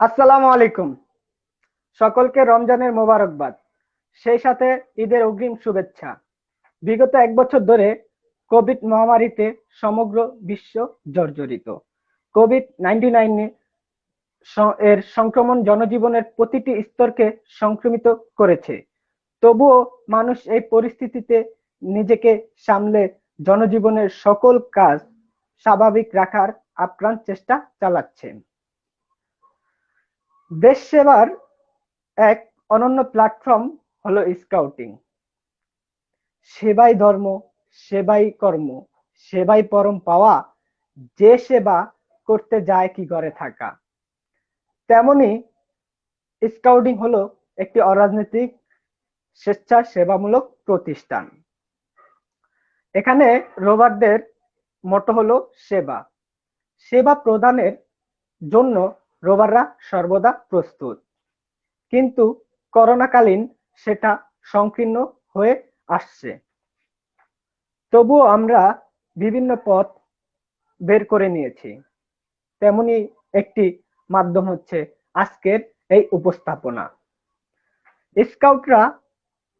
আসসালামু আলাইকুম। সকলকে রমজানের মোবারকবাদ, সেই সাথে ঈদের অগ্রিম শুভেচ্ছা। বিগত ১ বছর ধরে কোভিড মহামারীতে সমগ্র বিশ্ব জর্জরিত। কোভিড-19 এর সংক্রমণ জনজীবনের প্রতিটি স্তরকে সংক্রমিত করেছে। তবুও মানুষ এই পরিস্থিতিতে নিজেকে সামলে জনজীবনের সকল কাজ স্বাভাবিক রাখার আপ্রাণ চেষ্টা চালাচ্ছে। দেশ সেবার এক অনন্য প্ল্যাটফর্ম হলো স্কাউটিং। সেবাই ধর্ম, সেবাই কর্ম, সেবাই পরম পাওয়া। যে সেবা করতে যায় কি ঘরে থাকা। তেমনি স্কাউটিং হলো একটি অরাজনৈতিক স্বেচ্ছাসেবামূলক প্রতিষ্ঠান। এখানে রোভারদের মোটো হলো সেবা। সেবা প্রদানের জন্য রোভাররা সর্বদা প্রস্তুত, কিন্তু করোনাকালীন সেটা সংকীর্ণ হয়ে আসছে। তবুও আমরা বিভিন্ন পথ বের করে নিয়েছি। তেমনি একটি মাধ্যম হচ্ছে আজকের এই উপস্থাপনা। স্কাউটরা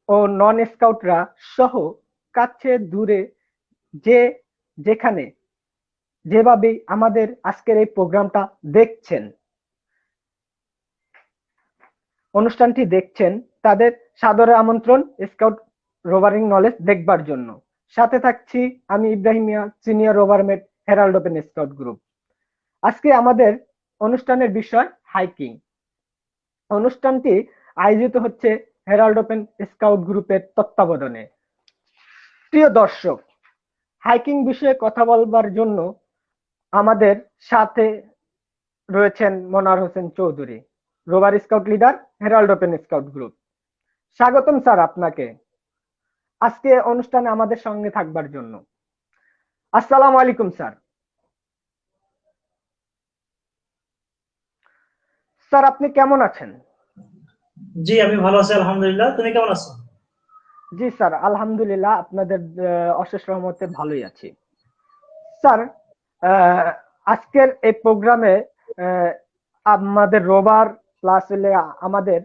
ও নন স্কাউটরা সহ কাছে দূরে যে যেখানে যেভাবে আমাদের আজকের এই প্রোগ্রামটা দেখছেন, অনুষ্ঠানটি দেখছেন, তাদের সাদরে আমন্ত্রণ স্কাউট রোভারিং নলেজ দেখবার জন্য। সাথে থাকছি আমি Ibrahim Mia, senior rover mate, Herald open scout group. আজকে আমাদের অনুষ্ঠানের বিষয় হাইকিং। অনুষ্ঠানটি আয়োজিত হচ্ছে হেরাল্ড ওপেন স্কাউট গ্রুপের তত্ত্বাবধানে। প্রিয় দর্শক, হাইকিং বিষয়ে কথা বলবার জন্য আমাদের সাথে রয়েছেন Monowar Hossain Chowdhury, rover scout leader, Herald open scout group. স্বাগতম স্যার আপনাকে আজকে অনুষ্ঠানে আমাদের সঙ্গে থাকবার জন্য। আসসালামু আলাইকুম স্যার। স্যার আপনি কেমন আছেন? জি, আমি ভালো আছি আলহামদুলিল্লাহ। তুমি কেমন আছো? জি স্যার, আলহামদুলিল্লাহ আপনাদের অশেষ রহমতে ভালোই আছি। স্যার, আজকের এই প্রোগ্রামে আমাদের রোভার প্লাস হলে আমাদের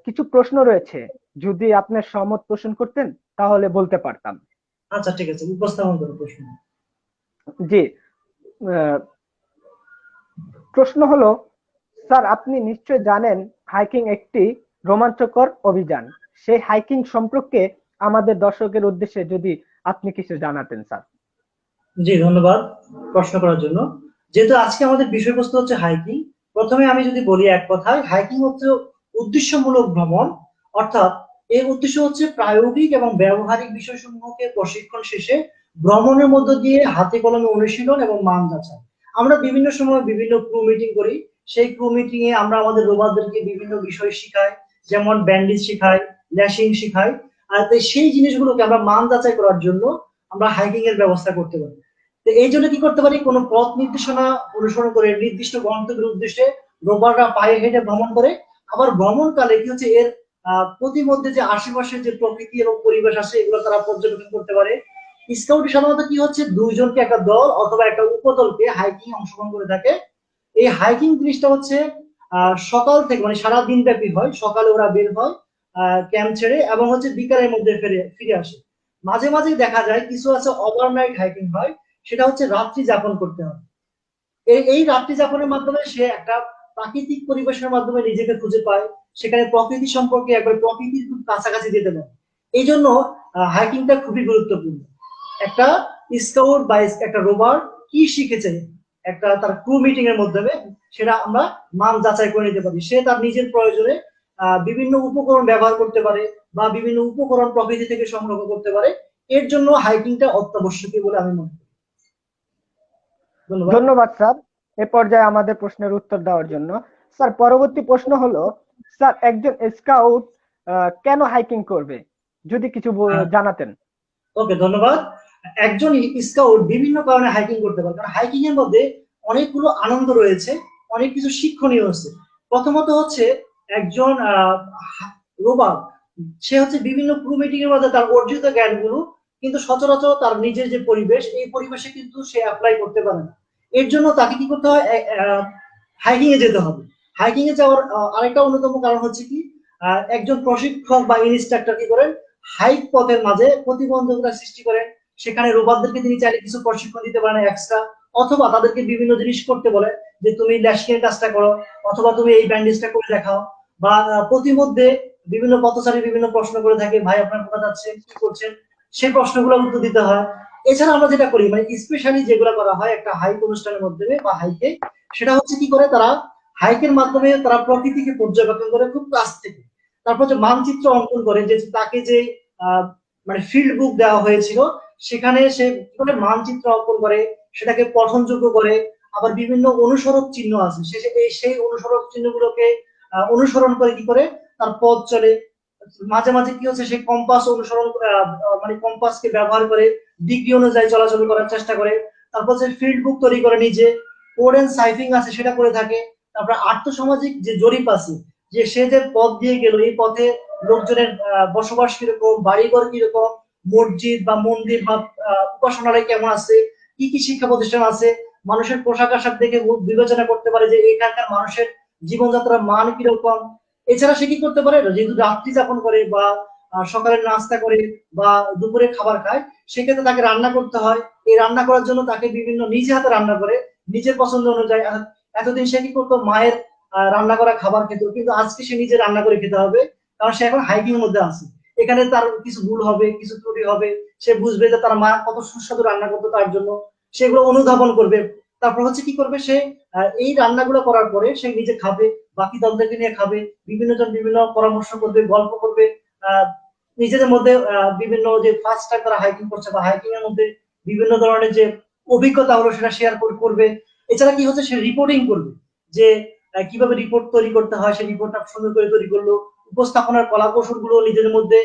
কিছু প্রশ্ন রয়েছে। যদি আপনি সহমত পোষণ করতেন তাহলে বলতে পারতাম। আচ্ছা, ঠিক আছে, উপস্থাপন করো প্রশ্ন। জি, আহ, প্রশ্ন হলো, স্যার আপনি নিশ্চয় জানেন হাইকিং একটি রোমাঞ্চকর অভিযান। সেই হাইকিং সম্পর্কে আমাদের দর্শকের উদ্দেশ্যে যদি আপনি কিছু জানাতেন স্যার। জি, ধন্যবাদ প্রশ্ন করার জন্য। যেহেতু আজকে আমাদের বিষয়বস্তু হচ্ছে হাইকিং, প্রথমে আমি যদি বলি এক কথায়, হাইকিং হচ্ছে উদ্দেশ্যমূলক ভ্রমণ। অর্থাৎ এর উদ্দেশ্য হচ্ছে প্রায়োগিক এবং ব্যবহারিক বিষয়সমূহকে প্রশিক্ষণ শেষে ভ্রমণের মধ্য দিয়ে হাতে কলমে অনুশীলন এবং মান যাচাই। আমরা বিভিন্ন সময় বিভিন্ন ক্রু মিটিং করি। সেই ক্রু মিটিং এ আমরা আমাদের রোভারদেরকে বিভিন্ন বিষয় শিখাই, যেমন ব্যান্ডেজ শিখাই, ল্যাশিং শিখাই। আর তাই সেই জিনিসগুলোকে আমরা মান যাচাই করার জন্য আমরা হাইকিং এর ব্যবস্থা করতে পারি। তো এই জন্য কি করতে পারি, কোনো পথ নির্দেশনা অনুসরণ করে নির্দিষ্ট গন্তব্যের উদ্দেশ্যে রোভাররা পায়ে হেঁটে ভ্রমণ করে। আবার ভ্রমণকালে কি হচ্ছে, এর প্রতিমধ্যে যে আশেপাশের যে প্রকৃতি এবং পরিবেশ আছে এগুলো তারা পর্যবেক্ষণ করতে পারে। স্কাউট সাধারণত কি হচ্ছে, দুইজনকে একটা দল অথবা একটা উপদলকে হাইকিং অংশগ্রহণ করে থাকে। এই হাইকিং জিনিসটা হচ্ছে সকাল থেকে মানে সারা দিন ব্যাপী হয়। সকালে ওরা বের হয় ক্যাম্প ছেড়ে, এবং হচ্ছে বিকালের মধ্যে ফিরে ফিরে আসে। মাঝে মাঝে দেখা যায় কিছু আছে ওভারনাইট হাইকিং হয়, সেটা হচ্ছে রাত্রি যাপন করতে হয়। এই রাত্রি যাপনের মাধ্যমে সে একটা প্রাকৃতিক পরিবেশের মাধ্যমে নিজেকে খুঁজে পায়, সেখানে প্রকৃতি সম্পর্কে একবার প্রকৃতির খুব কাছাকাছি যেতে পারে। এই জন্য হাইকিংটা খুবই গুরুত্বপূর্ণ। একটা স্কাউট বা একটা রোভার কি শিখেছে একটা তার ক্রু মিটিং এর মাধ্যমে, সেটা আমরা মান যাচাই করে নিতে পারি। সে তার নিজের প্রয়োজনে বিভিন্ন উপকরণ ব্যবহার করতে পারে বা বিভিন্ন উপকরণ প্রকৃতি থেকে সংগ্রহ করতে পারে। এর জন্য হাইকিংটা অত্যাবশ্যকীয় বলে আমি মনে করি। ধন্যবাদ। ধন্যবাদ স্যার এ পর্যায়ে আমাদের প্রশ্নের উত্তর দেওয়ার জন্য। স্যার পরবর্তী প্রশ্ন হলো, স্যার একজন স্কাউট কেন হাইকিং করবে, যদি কিছু জানাতেন। ওকে, ধন্যবাদ। একজন স্কাউট বিভিন্ন কারণে হাইকিং করতে পারে, কারণ হাইকিং এর মধ্যে অনেকগুলো আনন্দ রয়েছে, অনেক কিছু শিক্ষণীয় আছে। প্রথমত হচ্ছে একজন রোভার, সে হচ্ছে বিভিন্ন ক্রু মিটিং এর মধ্যে তার অর্জিত জ্ঞানগুলো কিন্তু সচরাচর তার নিজের যে পরিবেশ, এই পরিবেশে কিন্তু সে অ্যাপ্লাই করতে পারে না। এর জন্য তাকে কি করতে হয়, হাইকিং এ যেতে হবে। হাইকিং এ যাওয়ার আরেকটা অন্যতম কারণ হচ্ছে কি, একজন প্রশিক্ষক বা ইনস্ট্রাক্টর কি করেন, হাইক পথের মাঝে প্রতিবন্ধকতা সৃষ্টি করেন। সেখানে রোবটদেরকে তিনি চাইলে কিছু প্রশিক্ষণ দিতে পারেন এক্সট্রা, অথবা তাদেরকে বিভিন্ন জিনিস করতে বলে, যে তুমি ল্যাশিংয়ের কাজটা করো, অথবা তুমি এই ব্যান্ডেজটা করে দেখাও। বা প্রতিমধ্যে বিভিন্ন পথচারী বিভিন্ন প্রশ্ন করে থাকে, ভাই আপনার কোথা যাচ্ছেন, কি করছেন, সেই প্রশ্নগুলোর উত্তর দিতে হয়। এছাড়া আমরা যেটা করি, মানে স্পেশালি যেগুলো করা হয় একটা হাইক অনুষ্ঠানের মাধ্যমে বা হাইকে, সেটা হচ্ছে কি করে, তারা হাইকের মাধ্যমে তারা প্রকৃতিকে পর্যবেক্ষণ করে খুব কাছ থেকে, তারপর যে মানচিত্র অঙ্কন করে, যে তাকে যে আহ, মানে ফিল্ড বুক দেওয়া হয়েছিল, সেখানে সে কি করে মানচিত্র অঙ্কন করে, সেটাকে পঠনযোগ্য করে। আবার বিভিন্ন অনুসরণ চিহ্ন আছে, সেই অনুসরণ চিহ্নগুলোকে অনুসরণ করে কি করে তার পথ চলে। মাঝে মাঝে কি হচ্ছে, সে কম্পাস অনুসরণ মানে কম্পাসকে ব্যবহার করে ডিগ্রি অনুযায়ী চলাচল করার চেষ্টা করে। তারপর যে ফিল্ড বুক তৈরি করে নিজে, কোড এন্ড সাইফিং আছে সেটা করে থাকে। তারপর আর্থসামাজিক যে জরিপ আছে, যে সে যে পথ দিয়ে গেল, এই পথে লোকজনের বসবাস কিরকম, বাড়িঘর কিরকম, মসজিদ বা মন্দির বা উপাসনালয় কেমন আছে, কি কি শিক্ষা প্রতিষ্ঠান আছে, মানুষের পোশাক আশাক দেখে বিবেচনা করতে পারে যে এখানকার মানুষের জীবনযাত্রার মান কিরকম। এছাড়া সে কি করতে পারে, যেহেতু রাত্রি যাপন করে বা সকালের নাস্তা করে বা দুপুরে খাবার খায়, সেক্ষেত্রে তাকে রান্না করতে হয়। এই রান্না করার জন্য তাকে বিভিন্ন নিজে হাতে রান্না করে নিজের পছন্দ অনুযায়ী। এতদিন সে কি করতো, মায়ের রান্না করা খাবার খেত, কিন্তু আজকে সে নিজে রান্না করে খেতে হবে, কারণ সে এখন হাইকিং এর মধ্যে আছে। এখানে তার কিছু ভুল হবে, কিছু ত্রুটি হবে, সে বুঝবে যে তার মা কত সুস্বাদু রান্না করতো তার জন্য, সেগুলো অনুধাবন করবে। তারপর হচ্ছে কি করবে, সে এই রান্নাগুলো করার পরে সে নিজে খাবে, বাকি দলদেরকে নিয়ে খাবে, বিভিন্ন জন বিভিন্ন পরামর্শ করবে, গল্প করবে, আহ নিজেদের মধ্যে বিভিন্ন যে ফার্স্ট টাইম তারা হাইকিং করছে বা হাইকিং এর মধ্যে বিভিন্ন ধরনের যে অভিজ্ঞতা হলো সেটা শেয়ার করবে। এছাড়া কি হচ্ছে, সে রিপোর্টিং করবে, যে কিভাবে রিপোর্ট তৈরি করতে হয়, সেই রিপোর্টটা সুন্দর করে তৈরি করলো। উপস্থাপনার কলা কৌশল গুলো নিজেদের মধ্যে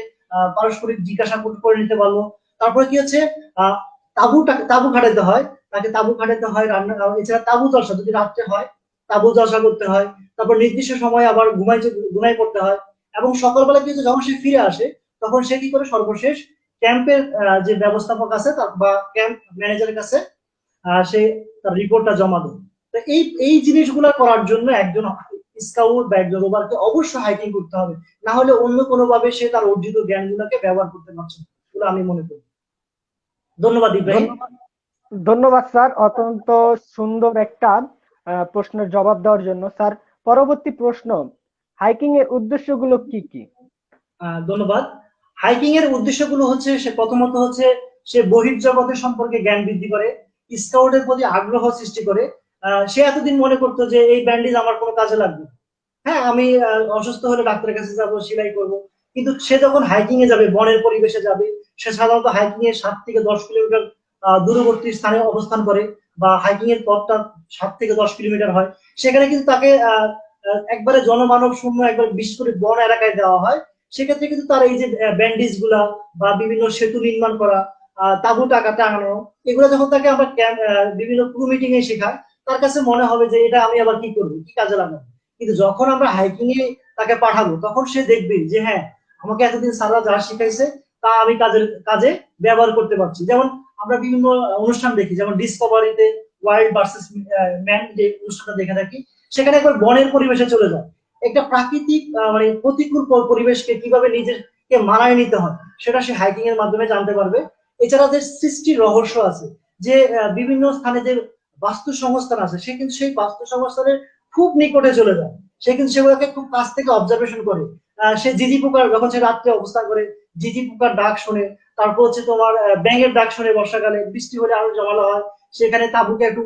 পারস্পরিক জিজ্ঞাসা করে নিতে পারলো। তারপরে কি হচ্ছে, আহ তাবু খাটাইতে হয়, তাকে তাবু খাটাইতে হয়, রান্না। এছাড়া তাবু জলসা যদি রাত্রে হয়, তাবু জলসা করতে হয়। তারপর নির্দিষ্ট সময় আবার ঘুমাই পড়তে হয়। এবং সকালবেলা কিন্তু যখন সে ফিরে আসে, তখন সে কি করে, সর্বশেষ ক্যাম্পের যে ব্যবস্থাপক আছে বা ক্যাম্প ম্যানেজারের কাছে সে তার রিপোর্টটা জমা দেয়। তো এই জিনিসগুলো করার জন্য একজন স্কাউট বা একজন রোভারকে অবশ্যই হাইকিং করতে হবে, না হলে অন্য কোনো ভাবে সে তার অর্জিত জ্ঞানগুলোকে ব্যবহার করতে পারছে না বলে আমি মনে করি। ধন্যবাদ ইব্রাহিম। ধন্যবাদ স্যার, অত্যন্ত সুন্দর একটা প্রশ্নের জবাব দেওয়ার জন্য। স্যার, পরবর্তী প্রশ্ন, হাইকিং এর উদ্দেশ্যগুলো কি কি? ধন্যবাদ। হাইকিং এর উদ্দেশ্যগুলো হচ্ছে, সে প্রথমত হচ্ছে সে বহির্জগতের সম্পর্কে জ্ঞান বৃদ্ধি করে, স্কাউটের প্রতি আগ্রহ সৃষ্টি করে। সে এতদিন মনে করতো যে এই ব্যান্ডেজ আমার কোনো কাজে লাগবে, হ্যাঁ আমি অসুস্থ হলে ডাক্তারের কাছে যাবো, সেলাই করব। কিন্তু সে যখন হাইকিং এ যাবে, বনের পরিবেশে যাবে, সে সাধারণত হাইকিং এর 7 থেকে 10 কিলোমিটার দূরবর্তী স্থানে অবস্থান করে, বা হাইকিং এর পথটা 7 থেকে 10 কিলোমিটার হয়। সেখানে কিন্তু তাকে একবারে জনমানব শূন্য, একবার বিশেষ করে বন এলাকায় দেওয়া হয়। সেক্ষেত্রে কিন্তু তার এই যে ব্যান্ডেজ গুলা বা বিভিন্ন সেতু নির্মাণ করা, তাঁবু টাঙানো, এগুলো যখন তাকে আমরা বিভিন্ন ক্রু মিটিং এ শেখাই, তার কাছে মনে হবে যে এটা আমি আবার কি করবো, কি কাজে লাগাবো। কিন্তু যখন আমরা হাইকিং এ তাকে পাঠাবো, তখন সে দেখবে যে হ্যাঁ, আমাকে এতদিন সারা যা শিখাইছে তা আমি কাজে ব্যবহার করতে পারছি। যেমন আমরা বিভিন্ন অনুষ্ঠান দেখি, যেমন ডিসকভারিতে ওয়াইল্ড ভার্সেস ম্যান যে অনুষ্ঠানটা দেখে থাকি, সেখানে একবার বনের পরিবেশে চলে যায়, একটা প্রাকৃতিক মানে প্রতিকূল পরিবেশকে কিভাবে নিজেকে মানায় নিতে হয়, সেটা সে হাইকিং এর মাধ্যমে জানতে পারবে। এছাড়া যে সৃষ্টির রহস্য আছে, যে বিভিন্ন স্থানে যে বাস্তু সংস্থান আছে, সে কিন্তু সেই বাস্তু সংস্থানের খুব নিকটে চলে যায়, সে কিন্তু সেগুলোকে খুব কাছ থেকে অবজারভেশন করে। সে জিজি পোকার, যখন সে রাত্রে অবস্থান করে, জিজি পোকার ডাক শুনে, তারপর হচ্ছে তোমার ব্যাঙের ডাক শুনে, বর্ষাকালে বৃষ্টি হলে আরো জমালো হয়, সেখানে তাঁবুকে একটু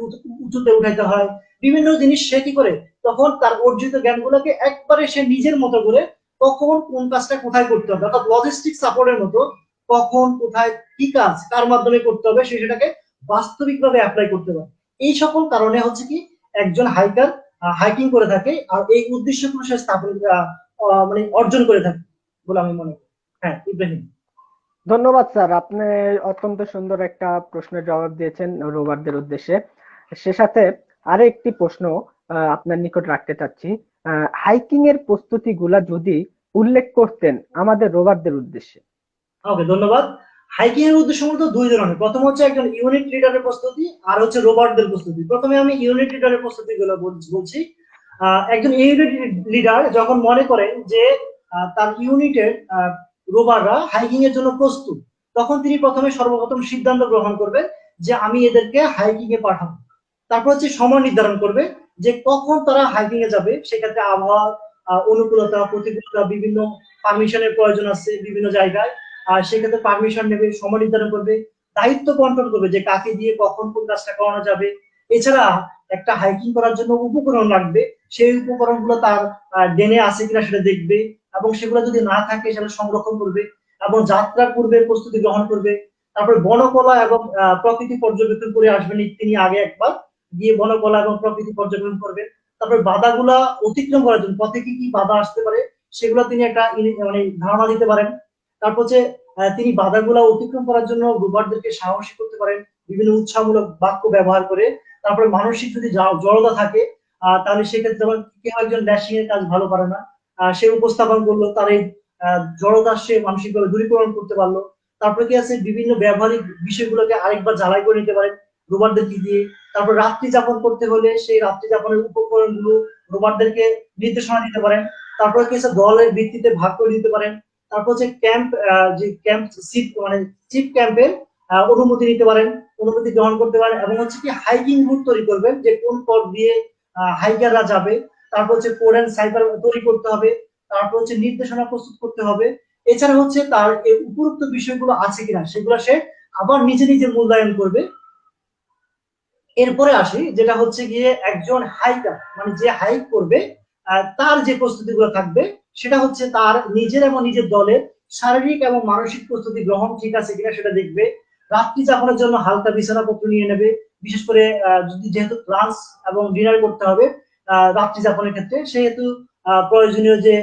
উঁচুতে উঠাইতে হয়, বিভিন্ন জিনিস সে কি করে, তখন তার অর্জিত জ্ঞানগুলোকে একবারে সে নিজের মতো করে, কখন কোন কাজটা কোথায় করতে হবে, অর্থাৎ লজিস্টিক সাপোর্টের মতো, কখন কোথায় কি কাজ কার মাধ্যমে করতে হবে, সে সেটাকে বাস্তবিকভাবে অ্যাপ্লাই করতে পারে। এই সকল কারণে হচ্ছে কি, একজন হাইকার হাইকিং করে থাকে, আর এই উদ্দেশ্যগুলো সে স্থাপন মানে অর্জন করে থাকে বলে আমি মনে করি। হ্যাঁ ইব্রাহিম। ধন্যবাদ স্যার, আপনি অত্যন্ত সুন্দর একটা প্রশ্নের জবাব দিয়েছেন রোভারদের উদ্দেশ্যে। সে সাথে আরো একটি প্রশ্ন আপনার নিকট রাখতে চাচ্ছি। হাইকিং এর প্রস্তুতি গুলা যদি উল্লেখ করতেন আমাদের রোভারদের উদ্দেশ্যে। ওকে, ধন্যবাদ। হাইকিং এর উদ্দেশ্য মূলত দুই ধরনের, প্রথম হচ্ছে একজন ইউনিট লিডারের প্রস্তুতি, আর হচ্ছে রোবটদের প্রস্তুতি। প্রথমে আমি ইউনিট লিডারের প্রস্তুতি গুলো বলছি। একজন ইউনিট লিডার যখন মনে করেন যে তার ইউনিটের রোভাররা হাইকিং এর জন্য প্রস্তুত, তখন তিনি প্রথমে সর্বপ্রথম সিদ্ধান্ত গ্রহণ করবেন যে আমি এদেরকে হাইকিং এ পাঠাবো। তারপর হচ্ছে সময় নির্ধারণ করবে যে কখন তারা হাইকিং এ যাবে। সেক্ষেত্রে আবহাওয়া অনুকূলতা, প্রতিকূলতা, বিভিন্ন পারমিশনের প্রয়োজন আছে বিভিন্ন জায়গায়। আর সেক্ষেত্রে পারমিশন নেবে, সময় নির্ধারণ করবে, দায়িত্ব বন্টন করবে যে কাকে দিয়ে কখন কোন কাজটা করানো যাবে। এছাড়া একটা হাইকিং করার জন্য উপকরণ লাগবে, সেই উপকরণগুলো তার ডেনে আছে কিনা সেটা দেখবে, এবং সেগুলো যদি না থাকে সেটা সংরক্ষণ করবে, এবং যাত্রার পূর্বে প্রস্তুতি গ্রহণ করবে। তারপরে বনকলা এবং প্রকৃতি পর্যবেক্ষণ করে আসবেন তিনি আগে একবার, গিয়ে বনকলা এবং প্রকৃতি পর্যবেক্ষণ করবেন। তারপরে বাধাগুলা অতিক্রম করার জন্য পথে কি কি বাধা আসতে পারে সেগুলো তিনি একটা মানে ধারণা দিতে পারেন। তারপর হচ্ছে তিনি বাধাগুলা অতিক্রম করার জন্য রোভারদেরকে সাহসী করতে পারেন বিভিন্ন উৎসাহমূলক বাক্য ব্যবহার করে। তারপরে মানসিক যদি জড়তা থাকে তাহলে সেক্ষেত্রে যেমন কেউ একজন ড্যাশিং এর কাজ ভালো পারে না, সে উপস্থাপন করলো তার এই জড়তা সে মানসিকভাবে দূরীকরণ করতে পারলো। তারপরে কি আছে বিভিন্ন ব্যবহারিক বিষয়গুলোকে আরেকবার জ্বালাই করে নিতে পারেন রোভারদেরকে দিয়ে। তারপর রাত্রি যাপন করতে হলে সেই রাত্রি যাপনের উপকরণগুলো রোভারদেরকে নির্দেশনা দিতে পারেন। তারপরে কি আছে দলের ভিত্তিতে ভাগ করে দিতে পারেন। তারপর হচ্ছে ক্যাম্প, যে ক্যাম্প সিট মানে চিপ ক্যাম্পের অনুমতি নিতে পারেন, অনুমতি গ্রহণ করতে পারেন, এবং হচ্ছে কি হাইকিং রুট তৈরি করবেন যে কোন পথ দিয়ে হাইকাররা যাবে। তারপর হচ্ছে কোড এন্ড সাইফার তৈরি করতে হবে। তারপর হচ্ছে নির্দেশনা প্রস্তুত করতে হবে। এছাড়া হচ্ছে তার এই উপরোক্ত বিষয়গুলো আছে কিনা সেগুলো সে আবার নিজে নিজে মূল্যায়ন করবে। এরপরে আসি যেটা হচ্ছে গিয়ে একজন হাইকার মানে যে হাইক করবে তার যে প্রস্তুতিগুলো থাকবে সেটা হচ্ছে তার নিজের এবং নিজের দলের শারীরিক এবং মানসিক প্রস্তুতি গ্রহণ ঠিক আছে কিনা সেটা দেখবে। রাত্রি যাপনের জন্য হালকা বিছানাপত্র নিয়ে নেবে, বিশেষ করে যদি যেহেতু লাঞ্চ এবং ডিনার করতে হবে রাত্রি যাপনের ক্ষেত্রে, সেহেতু প্রয়োজনীয় যে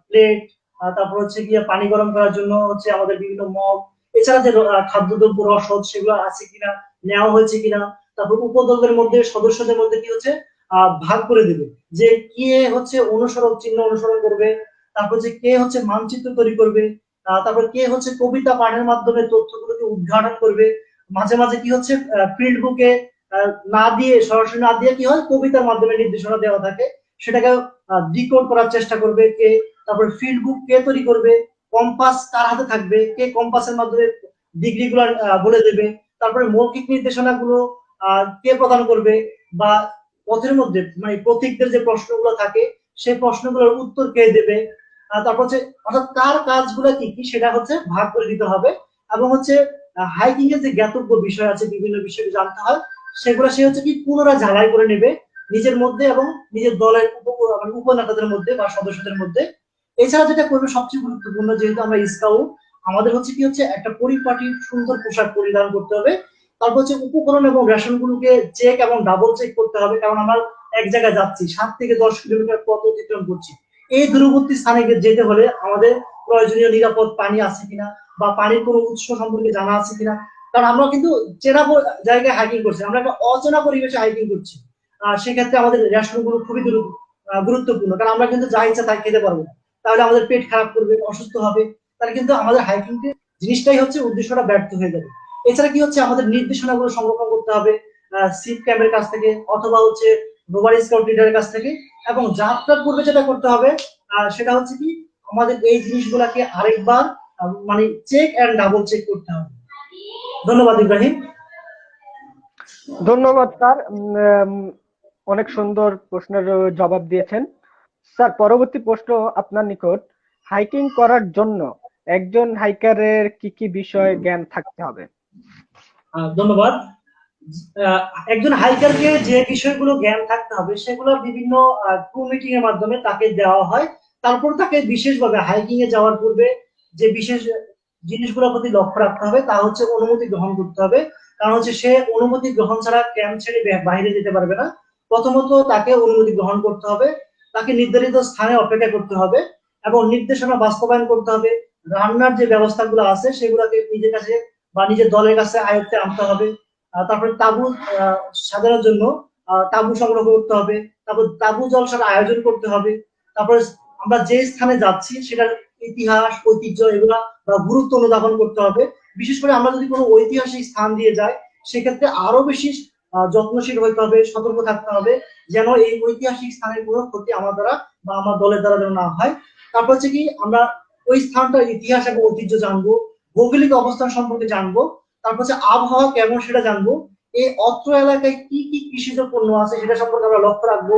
প্লেট, তারপর হচ্ছে গিয়ে পানি গরম করার জন্য হচ্ছে আমাদের বিভিন্ন মগ, এছাড়া যে খাদ্যদ্রব্য রসদ সেগুলো আছে কিনা, নেওয়া হয়েছে কিনা। তারপর উপদলের মধ্যে সদস্যদের মধ্যে কি হচ্ছে ভাগ করে দেবে যে কে হচ্ছে অনুসরণ চিহ্ন অনুসরণ করবে, তারপর যে কে হচ্ছে মানচিত্র তৈরি করবে, তারপর কে হচ্ছে কবিতা পাঠের মাধ্যমে তথ্যগুলোকে উদ্ঘাটন করবে। মাঝে মাঝে কি হচ্ছে ফিল্ড বুকে না দিয়ে সরাসরি না দিয়ে কি হয় কবিতার মাধ্যমে নির্দেশনা দেওয়া থাকে, সেটাকে ডিকোড করার চেষ্টা করবে কে। তারপর ফিল্ড বুক কে তৈরি করবে, কম্পাস কার হাতে থাকবে, কে কম্পাসের মাধ্যমে ডিগ্রি গুলো বলে দেবে। তারপরে মৌখিক নির্দেশনাগুলো কে প্রদান করবে, বা পথের মধ্যে মানে প্রতীকদের যে প্রশ্নগুলো থাকে সেই প্রশ্নগুলোর উত্তর কে দেবে। তারপর হচ্ছে অর্থাৎ কার কাজগুলো কি কি সেটা হচ্ছে ভাগ করে দিতে হবে। এবং হচ্ছে হাইকিং এর যে জ্ঞাতব্য বিষয় আছে বিভিন্ন বিষয় জানতে হয়, সেগুলো সে হচ্ছে কি পুনরায় ঝালাই করে নেবে নিজের মধ্যে এবং নিজের দলের উপনেতাদের মধ্যে বা সদস্যদের মধ্যে। এছাড়া যেটা করবে সবচেয়ে গুরুত্বপূর্ণ, যেহেতু আমরা স্কাউট, আমাদের হচ্ছে কি হচ্ছে একটা পরিপাটি সুন্দর পোশাক পরিধান করতে হবে। তারপর হচ্ছে উপকরণ এবং রেশন গুলোকে চেক এবং ডাবল চেক করতে হবে, কারণ আমরা এক জায়গায় যাচ্ছি 7 থেকে 10 কিলোমিটার পথ অতিক্রম করছি। এই দূরবর্তী স্থানে যেতে হলে আমাদের প্রয়োজনীয় নিরাপদ পানি আছে কিনা বা পানির কোনো উৎস সম্পর্কে জানা আছে কিনা। কারণ আমরা কিন্তু চেনা জায়গায় হাইকিং করছি, আমরা একটা অচেনা পরিবেশে হাইকিং করছি। সেক্ষেত্রে আমাদের রেশন গুলো খুবই গুরুত্বপূর্ণ, কারণ আমরা কিন্তু যা ইচ্ছা তাই খেতে পারবো না, তাহলে আমাদের পেট খারাপ করবে, অসুস্থ হবে, তাহলে কিন্তু আমাদের হাইকিং জিনিসটাই হচ্ছে উদ্দেশ্যটা ব্যর্থ হয়ে যাবে। এছাড়া কি হচ্ছে আমাদের নির্দেশনাগুলো সংরক্ষণ করতে হবে সিট ক্যাম্পের কাছ থেকে অথবা হচ্ছে রোভার স্কাউট লিডারের কাছ থেকে। এবং যাত্রার পূর্বে যেটা করতে হবে সেটা হচ্ছে কি আমাদের এই জিনিসগুলোকে আরেকবার মানে চেক এন্ড ডাবল চেক করতে হবে। ধন্যবাদ ইব্রাহিম। ধন্যবাদ স্যার, অনেক সুন্দর প্রশ্নের জবাব দিয়েছেন। স্যার, পরবর্তী প্রশ্ন আপনার নিকট, হাইকিং করার জন্য একজন হাইকারের কি কি বিষয়ে জ্ঞান থাকতে হবে? ধন্যবাদ। একজন হাইকারকে যে বিষয়গুলো জ্ঞান থাকতে হবে সেগুলো বিভিন্ন ক্রু মিটিং এর মাধ্যমে তাকে দেওয়া হয়। তারপর তাকে বিশেষভাবে হাইকিং এ যাওয়ার পূর্বে যে বিশেষ জিনিসগুলোর প্রতি লক্ষ্য রাখতে হবে তা হচ্ছে অনুমতি গ্রহণ করতে হবে। কারণ হচ্ছে সে অনুমতি গ্রহণ ছাড়া ক্যাম্প ছেড়ে বাইরে যেতে পারবে না। প্রথমত তাকে অনুমতি গ্রহণ করতে হবে, তাকে নির্ধারিত স্থানে অপেক্ষা করতে হবে এবং নির্দেশনা বাস্তবায়ন করতে হবে। রান্নার যে ব্যবস্থাগুলো আছে সেগুলোকে নিজের কাছে বা নিজের দলের কাছে আয়ত্তে আনতে হবে। তারপরে তাঁবু সাজানোর জন্য তাঁবু সংগ্রহ করতে হবে। তারপর তাঁবু জলসার আয়োজন করতে হবে। তারপরে আমরা যে স্থানে যাচ্ছি সেটার ইতিহাস ঐতিহ্য এগুলা বা গুরুত্ব অনুধাবন করতে হবে। বিশেষ করে আমরা যদি কোনো ঐতিহাসিক স্থান দিয়ে যাই সেক্ষেত্রে আরো বেশি যত্নশীল হইতে হবে, সতর্ক থাকতে হবে, যেন এই ঐতিহাসিক স্থানের কোনো ক্ষতি আমার দ্বারা বা আমার দলের দ্বারা যেন না হয়। তারপর হচ্ছে কি আমরা ওই স্থানটার ইতিহাস এবং ঐতিহ্য জানবো, ভৌগোলিক অবস্থান সম্পর্কে জানবো, তারপর হচ্ছে আবহাওয়া কেমন সেটা জানবো, এই অত্র এলাকায় কি কি কৃষিজ পণ্য আছে সেটা সম্পর্কে আমরা লক্ষ্য রাখবো,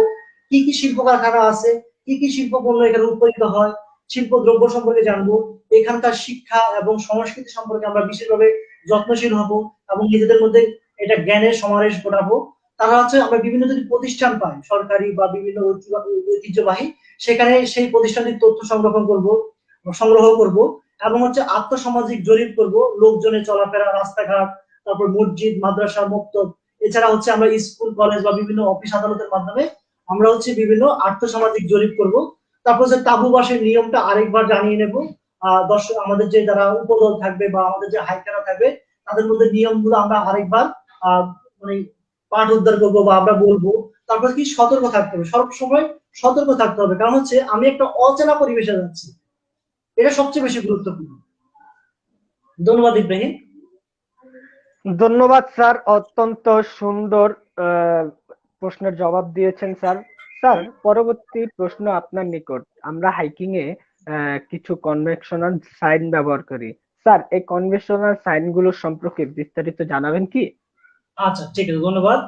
কি কি শিল্প কারখানা আছে, কি কি শিল্প পণ্য এখানে উৎপাদিত হয়, শিল্প দ্রব্য সম্পর্কে জানবো, এখানকার শিক্ষা এবং সংস্কৃতি সম্পর্কে আমরা বিশেষভাবে যত্নশীল হব এবং নিজেদের মধ্যে এটা জ্ঞানের সমাবেশ ঘটাবো। তারা হচ্ছে আমরা বিভিন্ন যদি প্রতিষ্ঠান পাই সরকারি বা বিভিন্ন ঐতিহ্যবাহী, সেখানে সেই প্রতিষ্ঠানটির তথ্য সংগ্রহ করব এবং হচ্ছে আত্মসামাজিক জরিপ করব, লোকজনের চলাফেরা, রাস্তাঘাট, তারপর মসজিদ, মাদ্রাসা, মক্তব, এছাড়া হচ্ছে আমরা স্কুল কলেজ বা বিভিন্ন অফিস আদালতের মাধ্যমে আমরা হচ্ছে বিভিন্ন আর্থসামাজিক জরিপ করব। তারপর যে তাঁবুবাসের নিয়মটা আরেকবার জানিয়ে নেব, দর্শক আমাদের যে যারা উপদল থাকবে বা আমাদের যে হাইকারা থাকবে তাদের মধ্যে নিয়মগুলো আমরা আরেকবার মানে পাঠ উদ্ধার করবো বা আমরা বলবো। তারপর কি সতর্ক থাকতে হবে, সবসময় সতর্ক থাকতে হবে, কারণ হচ্ছে আমি একটা অচেনা পরিবেশে যাচ্ছি, এটা সবচেয়ে বেশি গুরুত্বপূর্ণ। ধন্যবাদ ইব্রাহিম। ধন্যবাদ স্যার, অত্যন্ত সুন্দর প্রশ্নের জবাব দিয়েছেন স্যার। স্যার, পরবর্তী প্রশ্ন আপনার নিকট। আমরা হাইকিং এ কিছু কনভেনশনাল সাইন ব্যবহার করি। স্যার, এই কনভেনশনাল সাইন গুলো সম্পর্কে বিস্তারিত জানাবেন কি? আচ্ছা, ঠিক আছে, ধন্যবাদ।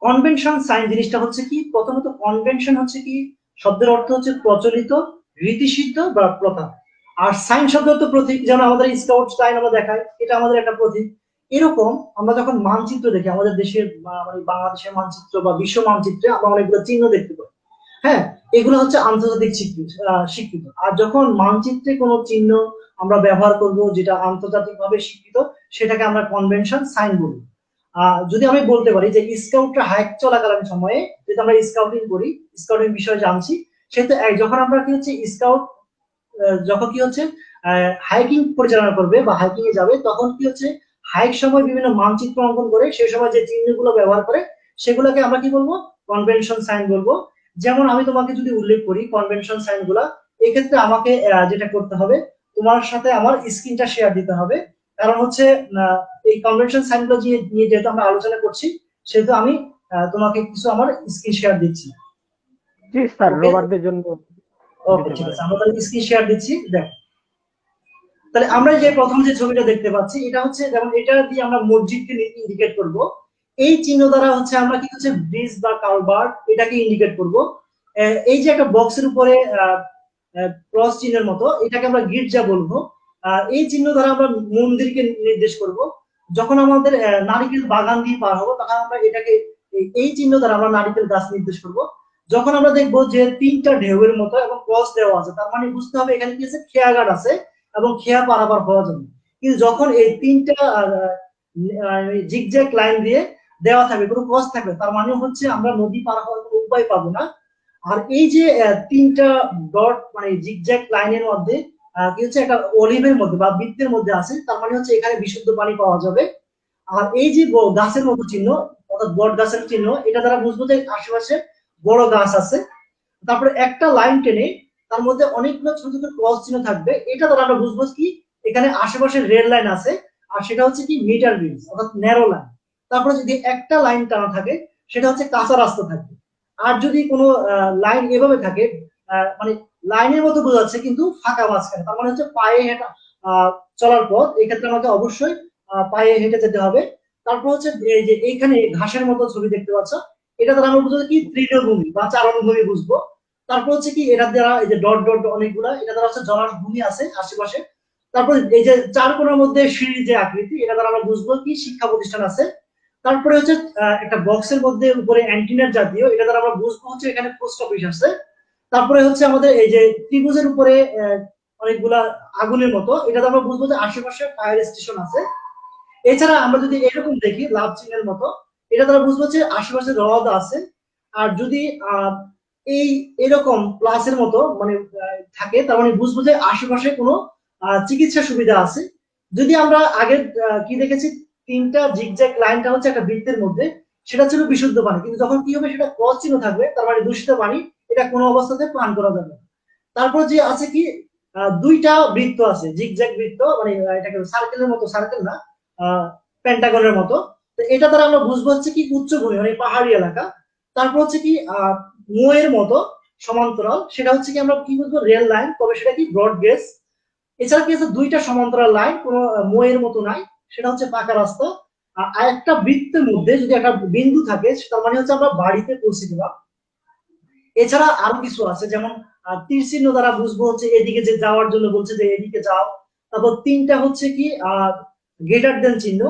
কনভেনশন সাইন জিনিসটা হচ্ছে কি, প্রথমত কনভেনশন হচ্ছে কি, শব্দের অর্থ হচ্ছে প্রচলিত, রীতিসিদ্ধ বা প্রথা। আর সাইন শব্দ তো প্রতীক, যেমন আমাদের স্কাউট সাইন আমরা দেখাই, এটা আমাদের একটা প্রতীক। এরকম আমরা যখন মানচিত্র দেখি আমাদের দেশের মানে বাংলাদেশের মানচিত্র বা বিশ্ব মানচিত্রে আমরা অনেকগুলো চিহ্ন দেখতে পাই। হ্যাঁ, এগুলো হচ্ছে আন্তর্জাতিক স্বীকৃত। আর যখন মানচিত্রে কোনো চিহ্ন আমরা ব্যবহার করব যেটা আন্তর্জাতিকভাবে স্বীকৃত, সেটাকে আমরা কনভেনশন সাইন বলি। যদি আমি বলতে পারি যে স্কাউটরা হাইক চলাকালীন সময়ে যেটা আমরা স্কাউটিং করি, স্কাউটিং বিষয়ে জানছি, সেহেতু যখন আমরা কি হচ্ছে স্কাউট যখন কি হচ্ছে হাইকিং পরিচালনা করবে বা হাইকিং এ যাবে, তখন কি হচ্ছে হাইক সময় বিভিন্ন মানচিত্র অঙ্কন করে সেই সময় যে চিহ্নগুলো ব্যবহার করে সেগুলোকে আমরা কি বলবো, কনভেনশন সাইন বলবো। যেমন আমি তোমাকে যদি উল্লেখ করি কনভেনশন সাইন গুলা, এক্ষেত্রে আমাকে যেটা করতে হবে, তোমার সাথে আমার স্ক্রিনটা শেয়ার দিতে হবে, কারণ হচ্ছে এই কনভেনশন সাইন গুলো নিয়ে যেহেতু আমরা আলোচনা করছি, সেহেতু আমি তোমাকে কিছু আমার স্ক্রিন শেয়ার দিচ্ছি। জি স্যার, ওকে, রোভারদের জন্য ওকে, দিতে ঠিক আছে, পারেন। আমরা তাহলে স্ক্রিন শেয়ার দিচ্ছি, দেখো। তাহলে আমরা যে প্রথম যে ছবিটা দেখতে পাচ্ছি এটা হচ্ছে, যেমন এটা দিয়ে আমরা মসজিদকে ইন্ডিকেট করব, এই চিহ্ন দ্বারা হচ্ছে আমরা কি হচ্ছে ব্রিজ বা কালভার্ট এটাকে ইন্ডিকেট করব। এই যে একটা বক্সের উপরে ক্রস চিহ্নের মতো, এটাকে আমরা গির্জা বলবো। এই চিহ্ন দ্বারা আমরা মন্দিরকে নির্দেশ করব। যখন আমাদের নারিকেল বাগান দিয়ে পার হবো তখন আমরা এটাকে এই চিহ্ন দ্বারা আমরা নারিকেল গাছ নির্দেশ করব। যখন আমরা দেখবো যে তিনটা ঢেউয়ের মতো এবং ক্রস দেওয়া আছে, তার মানে বুঝতে হবে এখানে কি আছে, খেয়াঘাট আছে এবং খেয়া পারাপার হওয়া যাবে। কিন্তু যখন এই তিনটা জিগজ্যাগ লাইন দিয়ে দেওয়া থাকবে, কোনো ক্রস থাকবে, তার মানে হচ্ছে আমরা নদী পার হওয়ার কোনো উপায় পাবো না। আর এই যে তিনটা ডট মানে জিগজ্যাগ লাইনের মধ্যে কি হচ্ছে একটা অলিভের মধ্যে বা বৃত্তের মধ্যে আছে, তার মানে হচ্ছে এখানে বিশুদ্ধ পানি পাওয়া যাবে। আর এই যে গাছের মতো চিহ্ন, অর্থাৎ বট গাছের চিহ্ন, এটা দ্বারা বুঝবো যে আশেপাশে বড় গাছ আছে। তারপরে একটা লাইন টেনে তার মধ্যে অনেকগুলো ছোট ছোট ক্রস চিহ্ন থাকবে, এটা দ্বারা আমরা বুঝবো কি এখানে আশেপাশে রেড লাইন আছে, আর সেটা হচ্ছে কি মিটার ব্রিজ অর্থাৎ ন্যারো লাইন। তারপরে যদি একটা লাইন টানা থাকে সেটা হচ্ছে কাঁচা রাস্তা থাকবে। আর যদি কোনো লাইন এভাবে থাকে, মানে লাইনের মতো বোঝাচ্ছে কিন্তু ফাঁকা মাঝখানে, তার মানে হচ্ছে পায়ে হেঁটা চলার পথ, এক্ষেত্রে আমাকে অবশ্যই পায়ে হেঁটে যেতে হবে। তারপর হচ্ছে এই যে এইখানে ঘাসের মতো ছবি দেখতে পাচ্ছ, এটা দ্বারা আমরা বুঝবো কি তৃণভূমি বা চারণভূমি বুঝবো। তারপর হচ্ছে কি এটা দ্বারা এই যে ডট ডট অনেকগুলা, এটা দ্বারা হচ্ছে জলাভূমি আছে আশেপাশে। তারপর এই যে চার কোণার মধ্যে সিঁড়ির যে আকৃতি, এটা দ্বারা আমরা বুঝবো কি শিক্ষা প্রতিষ্ঠান আছে। তারপরে হচ্ছে একটা বক্সের মধ্যে উপরে অ্যান্টিনার জাতীয়, এটা দ্বারা আমরা বুঝবো হচ্ছে এখানে পোস্ট অফিস আছে। তারপরে হচ্ছে আমাদের এই যে ত্রিভুজের উপরে অনেকগুলা আগুনের মতো, এটা দ্বারা আমরা বুঝবো যে আশেপাশে ফায়ার স্টেশন আছে। এছাড়া আমরা যদি এরকম দেখি লাভ চিহ্নের মতো, এটা দ্বারা বুঝবো যে আশেপাশে হ্রদ আছে। আর যদি এই এরকম প্লাসের মতো মানে থাকে, তার মানে বুঝবো যে আশেপাশে কোনো চিকিৎসা সুবিধা আছে। যদি আমরা আগে কি দেখেছি, তিনটা জিগজ্যাগ লাইনটা হচ্ছে একটা বৃত্তের মধ্যে, সেটা ছিল বিশুদ্ধ পানি, কিন্তু যখন কি হবে সেটা ক্রস চিহ্ন থাকবে, তার মানে দূষিত পানি, এটা কোনো অবস্থাতে পান করা যাবে না। তারপর যে আছে কি দুইটা বৃত্ত আছে, জিগজ্যাগ বৃত্ত, মানে এটাকে সার্কেলের মতো, সার্কেল না, পেন্টাগনের মতো। তো এটা দ্বারা আমরা বুঝবো হচ্ছে কি উচ্চভূমি মানে পাহাড়ি এলাকা। তারপর হচ্ছে কি মোয়ের মতো সমান্তরাল, সেটা হচ্ছে কি আমরা কি বুঝবো রেল লাইন, তবে সেটা কি ব্রড গেজ। এছাড়া কি আছে দুইটা সমান্তরাল লাইন, কোনো মোয়ের মতো নাই, সেটা হচ্ছে পাকা রাস্তা। আর একটা বৃত্তের মধ্যে যদি একটা বিন্দু থাকে তার মানে হচ্ছে আমরা বাড়িতে পৌঁছে গেলাম। এছাড়া আরো কিছু আছে, যেমন তীর চিহ্ন দ্বারা বুঝবো হচ্ছে এদিকে যে যাওয়ার জন্য বলছে যে এদিকে যাও। তারপর তিনটা হচ্ছে কি গ্রেটার দেন চিহ্ন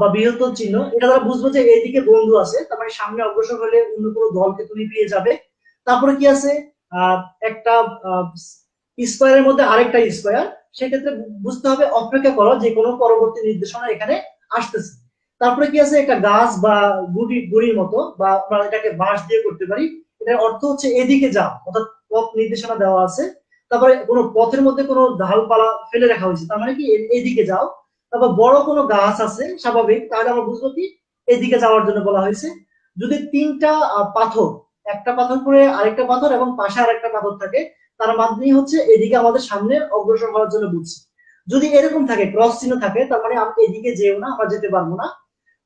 বা বৃহত্তর চিহ্ন, এটা দ্বারা বুঝবো যে এইদিকে বন্ধু আছে, তার মানে সামনে অগ্রসর হলে অন্য কোনো দলকে তুমি পেয়ে যাবে। তারপরে কি আছে একটা স্কোয়ারের মধ্যে আরেকটা স্কোয়ার, সেক্ষেত্রে বুঝতে হবে অপেক্ষা করো যে কোনো পরবর্তী নির্দেশনা এখানে আসতেছে। তারপরে কি আছে একটা গাছ বা গুড়ির মতো, বা আমরা এটাকে বাঁশ দিয়ে করতে পারি, এটার অর্থ হচ্ছে এদিকে যাও, অর্থাৎ পথ নির্দেশনা দেওয়া আছে। তারপরে কোনো পথের মধ্যে কোনো ডালপালা ফেলে রাখা হয়েছে, তার মানে কি এদিকে যাও। তারপর বড় কোনো গাছ আছে স্বাভাবিক, তাহলে আমরা বুঝবো কি এদিকে যাওয়ার জন্য বলা হয়েছে। যদি তিনটা পাথর, একটা পাথর করে আরেকটা পাথর এবং পাশে আরেকটা পাথর থাকে, তার মাধ্যমে হচ্ছে এদিকে আমাদের সামনে অগ্রসর হওয়ার জন্য বুঝছি। যদি এরকম থাকে ক্রস চিহ্ন থাকে, তার মানে আমরা এদিকে যেও না, আমরা যেতে পারবো না।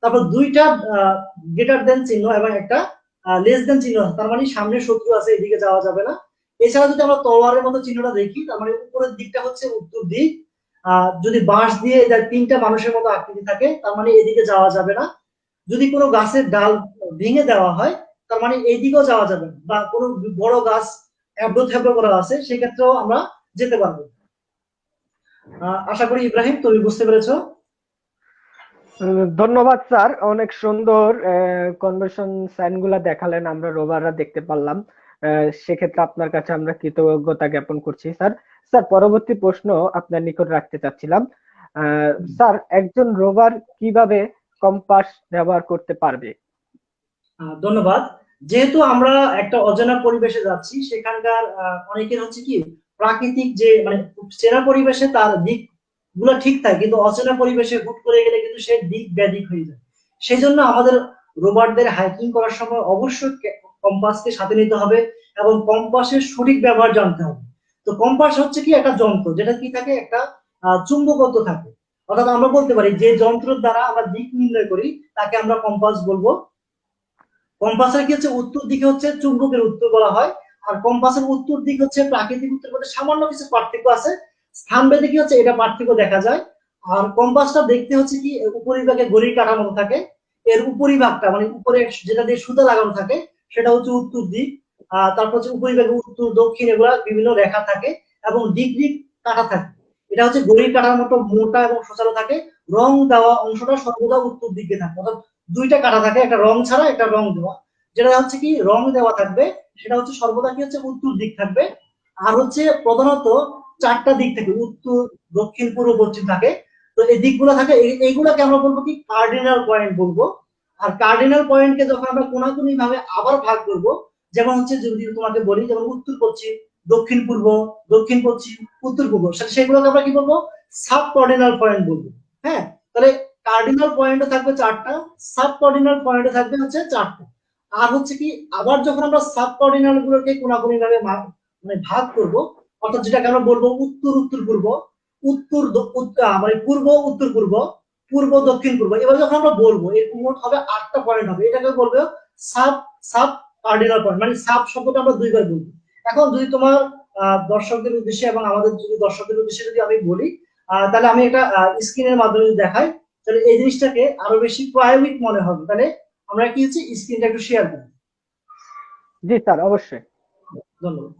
তারপর দুইটা গ্রেটার দেন চিহ্ন এবং একটা লেস দেন চিহ্ন, তার মানে সামনে শত্রু আছে, এদিকে যাওয়া যাবে না। এছাড়া যদি আমরা তলোয়ারের মতো চিহ্নটা দেখি, তার মানে উপরের দিকটা হচ্ছে উত্তর দিক। যদি বাঁশ দিয়ে তিনটা মানুষের মতো আকৃতি থাকে, তার মানে এদিকে যাওয়া যাবে না। যদি কোনো গাছের ডাল ভেঙে দেওয়া হয়, তার মানে এইদিকেও যাওয়া যাবে না। বা কোনো বড় গাছ এবড়ো থেবড়ো করা আছে, সেক্ষেত্রেও আমরা যেতে পারবো। আশা করি ইব্রাহিম তুমি বুঝতে পেরেছো। ধন্যবাদ স্যার, অনেক সুন্দর কনভার্সন সাইন গুলা দেখালেন, আমরা রোভাররা দেখতে পারলাম। সেক্ষেত্রে আপনার কাছে আমরা কৃতজ্ঞতা জ্ঞাপন করছি স্যার। স্যার, পরবর্তী প্রশ্ন আপনার নিকট রাখতে চাচ্ছিলাম। স্যার, একজন রোভার কিভাবে কম্পাস ব্যবহার করতে পারবে? ধন্যবাদ। যেহেতু আমরা একটা অজানা পরিবেশে যাচ্ছি, সেখানকার অনেকের হচ্ছে কি প্রাকৃতিক যে মানে চেনা পরিবেশে তার দিক গুলো ঠিক থাকে, কিন্তু অচেনা পরিবেশে হুট করে গেলে কিন্তু সে দিক ব্যাদিক হয়ে যায়। সেই জন্য আমাদের রোভারদের হাইকিং করার সময় অবশ্যই কম্পাসকে সাথে নিতে হবে এবং কম্পাসের সঠিক ব্যবহার জানতে হবে। তো কম্পাস হচ্ছে কি একটা যন্ত্র, যেটা কি থাকে একটা চুম্বকত্ব থাকে। অর্থাৎ আমরা বলতে পারি যে যন্ত্রের দ্বারা আমরা দিক নির্ণয় করি তাকে আমরা কম্পাস বলবো। কম্পাসের কি হচ্ছে উত্তর দিকে হচ্ছে চুম্বকের উত্তর বলা হয়। আর কম্পাসের উত্তর দিক হচ্ছে প্রাকৃতিক উত্তর মধ্যে সামান্য কিছু পার্থক্য আছে, স্থানভেদে কি হচ্ছে এটা পার্থক্য দেখা যায়। আর কম্পাসটা দেখতে হচ্ছে কি উপরিভাগে ঘড়ির কাঁটার মতো থাকে। এর উপরিভাগটা মানে উপরে যেটা দিয়ে সুতা লাগানো থাকে সেটা হচ্ছে উত্তর দিক। তারপর হচ্ছে উপরিভাগে উত্তর দক্ষিণ এগুলা বিভিন্ন রেখা থাকে এবং দিক দিক কাটা থাকে। এটা হচ্ছে ঘড়ির কাঁটার মতো মোটা এবং সোজানো থাকে। রং দেওয়া অংশটা সর্বদা উত্তর দিকে থাকে, অর্থাৎ দুইটা কাটা থাকে, একটা রং ছাড়া একটা রং দেওয়া। যেটা হচ্ছে কি রং দেওয়া থাকবে সেটা হচ্ছে সর্বদা কি হচ্ছে উত্তর দিক থাকবে। আর হচ্ছে প্রধানত চারটা দিক থাকে, উত্তর দক্ষিণ পূর্ব পশ্চিম থাকে। তো এই দিকগুলো থাকে, এইগুলোকে আমরা বলবো কি কার্ডিনাল পয়েন্ট বলবো। আর কার্ডিনাল পয়েন্টকে যখন আমরা কোনাকুনি ভাবে আবার ভাগ করব, যেমন হচ্ছে যদি তোমাকে বলি যেমন উত্তর পশ্চিম, দক্ষিণ পূর্ব, দক্ষিণ পশ্চিম, উত্তর পূর্ব, সেগুলোকে আমরা কি বলবো সাব কার্ডিনাল পয়েন্ট বলবো। হ্যাঁ, তাহলে কার্ডিনাল পয়েন্টও থাকবে চারটা, সাব কার্ডিনাল পয়েন্টও থাকবে হচ্ছে চারটা। আর হচ্ছে কি আবার যখন আমরা সাব কার্ডিনাল গুলোকে কোনাকুনি ভাবে মানে ভাগ করব, অর্থাৎ যেটাকে আমরা বলবো উত্তর উত্তর পূর্ব, মানে পূর্ব উত্তর পূর্ব, পূর্ব দক্ষিণ পূর্ব, এবার যখন আমরা বলবো এর মোট হবে 8টা পয়েন্ট হবে, এটাকে বলবো সাব সাব কার্ডিনাল পয়েন্ট, মানে সাব শব্দটা আমরা দুইবার বলবো। এখন যদি তোমার দর্শকদের উদ্দেশ্যে এবং আমাদের যদি দর্শকদের উদ্দেশ্যে যদি আমি বলি, তাহলে আমি এটা স্ক্রিনের মাধ্যমে যদি দেখাই, তাহলে এই জিনিসটাকে আরো বেশি প্রায়োগিক মনে হবে। তাহলে আমরা কি হচ্ছে স্ক্রিনটা একটু শেয়ার করি। জি স্যার, অবশ্যই। ধন্যবাদ।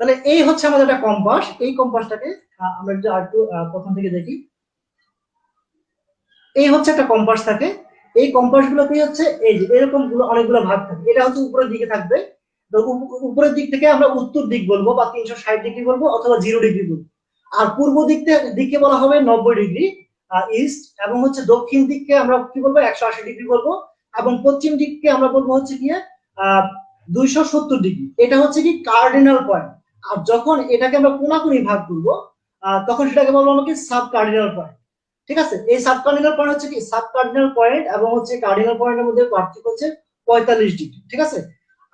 তাহলে এই হচ্ছে আমাদের একটা কম্পাস। এই কম্পাসটাকে আমরা একটু আরেকটু প্রথম থেকে দেখি। এই হচ্ছে একটা কম্পাস থাকে। এই কম্পাস গুলোতে হচ্ছে এই যে এরকম অনেকগুলো ভাগ থাকে। এটা হচ্ছে উপরের দিকে থাকবে। তো উপরের দিক থেকে আমরা উত্তর দিক বলবো বা 360 ডিগ্রি বলবো অথবা 0 ডিগ্রি বলবো। আর পূর্ব দিকে বলা হবে 90 ডিগ্রি ইস্ট, এবং হচ্ছে দক্ষিণ দিককে আমরা কি বলবো 180 ডিগ্রি বলবো, এবং পশ্চিম দিককে আমরা বলবো হচ্ছে গিয়ে 270 ডিগ্রি। এটা হচ্ছে কি কার্ডিনাল পয়েন্ট। আর যখন এটাকে আমরা কোনাকুনি ভাগ করবো তখন সেটাকে বলবো আমরা কি সাব কার্ডিনাল পয়েন্ট। ঠিক আছে, এই সাব কার্ডিনাল পয়েন্ট হচ্ছে কি সাব কার্ডিনাল পয়েন্ট এবং হচ্ছে কার্ডিনাল পয়েন্টের মধ্যে পার্থক্য হচ্ছে 45 ডিগ্রি। ঠিক আছে,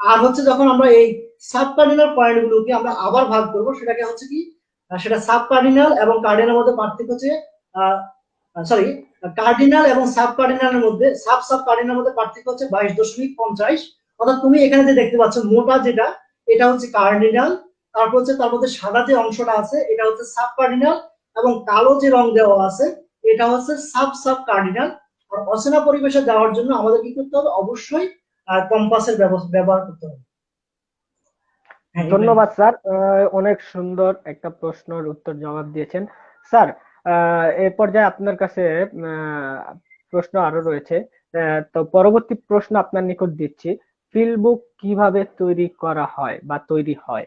আর হচ্ছে যখন আমরা এই সাব কার্ডিনাল পয়েন্ট গুলোকে আমরা আবার ভাগ করব, সেটাকে হচ্ছে কি সেটা সাব কার্ডিনাল এবং কার্ডিনাল মধ্যে পার্থক্য হচ্ছে সরি, কার্ডিনাল এবং সাব কার্ডিনালের মধ্যে সাব কার্ডিনালের মধ্যে পার্থক্য হচ্ছে 22.50। অর্থাৎ তুমি এখানে যে দেখতে পাচ্ছ মোটা যেটা, এটা হচ্ছে কার্ডিনাল, তারপর হচ্ছে তার মধ্যে সাদা যে অংশটা আছে এটা হচ্ছে সাব কার্ডিনাল, এবং কালো যে রং দেওয়া আছে এটা হচ্ছে সাব সাব কার্ডিনাল। আর অচেনা পরিবেশে যাওয়ার জন্য আমাদের কি করতে হবে, অবশ্যই কম্পাসের ব্যবহার করতে হবে। হ্যাঁ, ধন্যবাদ স্যার, অনেক সুন্দর একটা প্রশ্নের উত্তর জবাব দিয়েছেন স্যার। এ পর্যায়ে আপনার কাছে প্রশ্ন আরো রয়েছে। তো পরবর্তী প্রশ্ন আপনার নিকট দিচ্ছি, ফিল্ড বুক কিভাবে তৈরি করা হয় বা তৈরি হয়?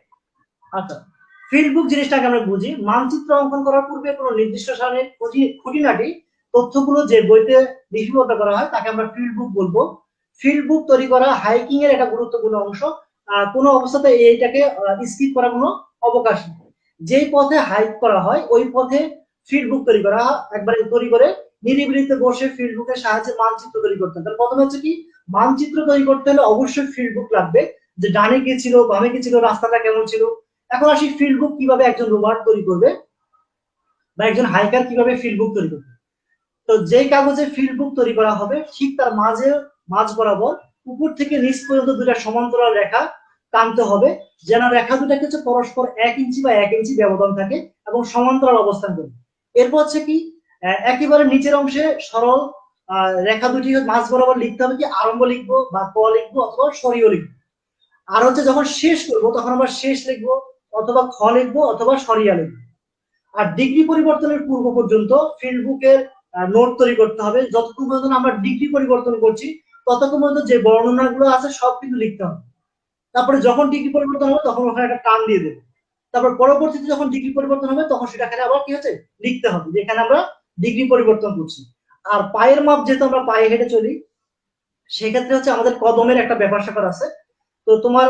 আচ্ছা, ফিল্ড বুক জিনিসটাকে আমরা বুঝি মানচিত্র অঙ্কন করার পূর্বে কোনো নির্দিষ্ট সালের খুঁটিনাটি তথ্যগুলো যে বইতে লিপিবদ্ধ করা হয় তাকে আমরা ফিল্ড বুক বলবো। ফিল্ড বুক তৈরি করা হাইকিং এর একটা গুরুত্বপূর্ণ অংশ। কোনো অবস্থাতে এইটাকে স্কিপ করার কোনো অবকাশ নেই। যেই পথে হাইক করা হয় ওই পথে ফিল্ড বুক তৈরি করা হয়, একবারে তৈরি করে নিরিবিলিতে বসে ফিল্ড বুকের সাহায্যে মানচিত্র তৈরি করতে হয়। তাহলে প্রথমে হচ্ছে কি, মানচিত্র তৈরি করতে হলে অবশ্যই ফিল্ড বুক লাগবে, যে ডানে কি ছিল, বামে কি ছিল, রাস্তাটা কেমন ছিল। এখন আসি ফিল্ড বুক কিভাবে একজন রোভার তৈরি করবে বা একজন হাইকার কিভাবে ফিল্ড বুক তৈরি করবে। তো যে কাগজে ফিল্ড বুক তৈরি করা হবে ঠিক তার মাঝ বরাবর উপর থেকে নিচ পর্যন্ত দুটা সমান্তরাল রেখা টানতে হবে, যেন রেখা দুটা কিছু পরস্পর 1 ইঞ্চি বা 1 ইঞ্চি ব্যবধান থাকে এবং সমান্তরাল অবস্থান করবে। এরপর হচ্ছে কি, একেবারে নিচের অংশে সরল রেখা দুটি মাঝ বরাবর লিখতে হবে কি আরম্ভ লিখবো বা ক লিখবো অথবা সরিয়ে লিখবো। আর হচ্ছে যখন শেষ করবো তখন আমরা শেষ লিখবো অথবা খ লিখবো অথবা সরিয়া লিখবো। আর ডিগ্রি পরিবর্তনের পূর্ব পর্যন্ত ফিল্ড বুকের নোট তৈরি করতে হবে। যতক্ষণ পর্যন্ত আমরা ডিগ্রি পরিবর্তন করছি ততক্ষণ পর্যন্ত যে বর্ণনাগুলো আছে সব কিন্তু লিখতে হবে। তারপরে যখন ডিগ্রি পরিবর্তন হবে তখন ওখানে একটা টান দিয়ে দেবে। তারপর পরবর্তীতে যখন ডিগ্রি পরিবর্তন হবে তখন সেটাখানে আবার কি হচ্ছে লিখতে হবে, যেখানে আমরা ডিগ্রি পরিবর্তন করছি। আর পায়ের মাপ যেহেতু আমরা পায়ে হেঁটে চলি, সেক্ষেত্রে হচ্ছে আমাদের কদমের একটা ব্যাপার স্যাপার আছে। তো তোমার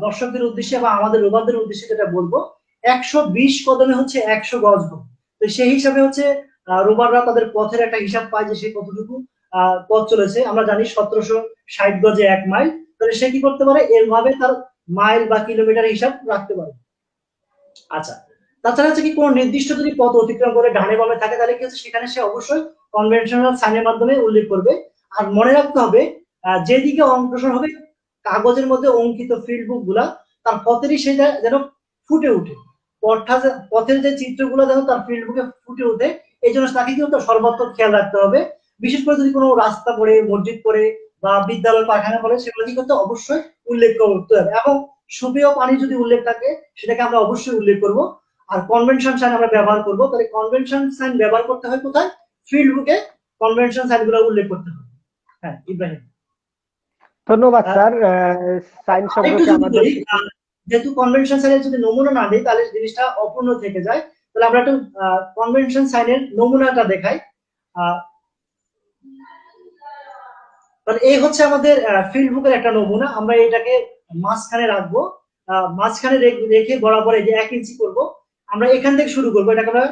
দর্শকদের উদ্দেশ্যে বা আমাদের রোভারদের উদ্দেশ্যে যেটা বলবো, 120 কদমে হচ্ছে 100 গজ হবে। তো সেই হিসাবে হচ্ছে রোভাররা তাদের পথের একটা হিসাব পায় যে সে কতটুকু পথ চলেছে। আমরা জানি 1760 গজে 1 মাইল। তাহলে সে কি করতে পারে, এভাবে তার মাইল বা কিলোমিটার হিসাব রাখতে পারে। আচ্ছা, তাছাড়া হচ্ছে কি কোনো নির্দিষ্ট যদি পথ অতিক্রম করে ডানে বামে থাকে তাহলে কি হচ্ছে সেখানে সে অবশ্যই কনভেনশনাল সাইনের মাধ্যমে উল্লেখ করবে। আর মনে রাখতে হবে যেদিকে অগ্রসর হবে কাগজের মধ্যে অঙ্কিত ফিল্ড বুক গুলা তার পথেরই সেটা যেন ফুটে উঠে, পথের যে চিত্রগুলো যেন তার ফিল্ড বুকে ফুটে ওঠে, এই জন্য তাকে কিন্তু সর্বাত্মক খেয়াল রাখতে হবে। বিশেষ করে যদি কোনো রাস্তা পড়ে, মসজিদ পড়ে বা বিদ্যালয় পায়খানা পড়ে সেগুলো কি করতে অবশ্যই উল্লেখ করতে হবে। এবং সুপেয় পানি যদি উল্লেখ থাকে সেটাকে আমরা অবশ্যই উল্লেখ করব। আর কনভেনশন সাইন আমরা ব্যবহার করব। তাহলে কনভেনশন সাইন ব্যবহার করতে হয় কোথায়, ফিল্ড বুকে কনভেনশন সাইনগুলো উল্লেখ করতে হবে। হ্যাঁ ইব্রাহিম, ধন্যবাদ স্যার, সাইন আরেকটু সম্পর্কে যদি আমাদের। বলি, যেহেতু কনভেনশন সাইনের যদি নমুনা না দিই তাহলে জিনিসটা অপূর্ণ থেকে যায়। তাহলে আমরা একটু কনভেনশন সাইনের নমুনাটা দেখাই। তাহলে এই হচ্ছে আমাদের ফিল্ড বুকের একটা নমুনা। আমরা এটাকে মাঝখানে রাখবো, মাঝখানে রেখে বরাবর এই যে 1 ইঞ্চি করব। আমরা এখান থেকে শুরু করবো, এটাকে আমরা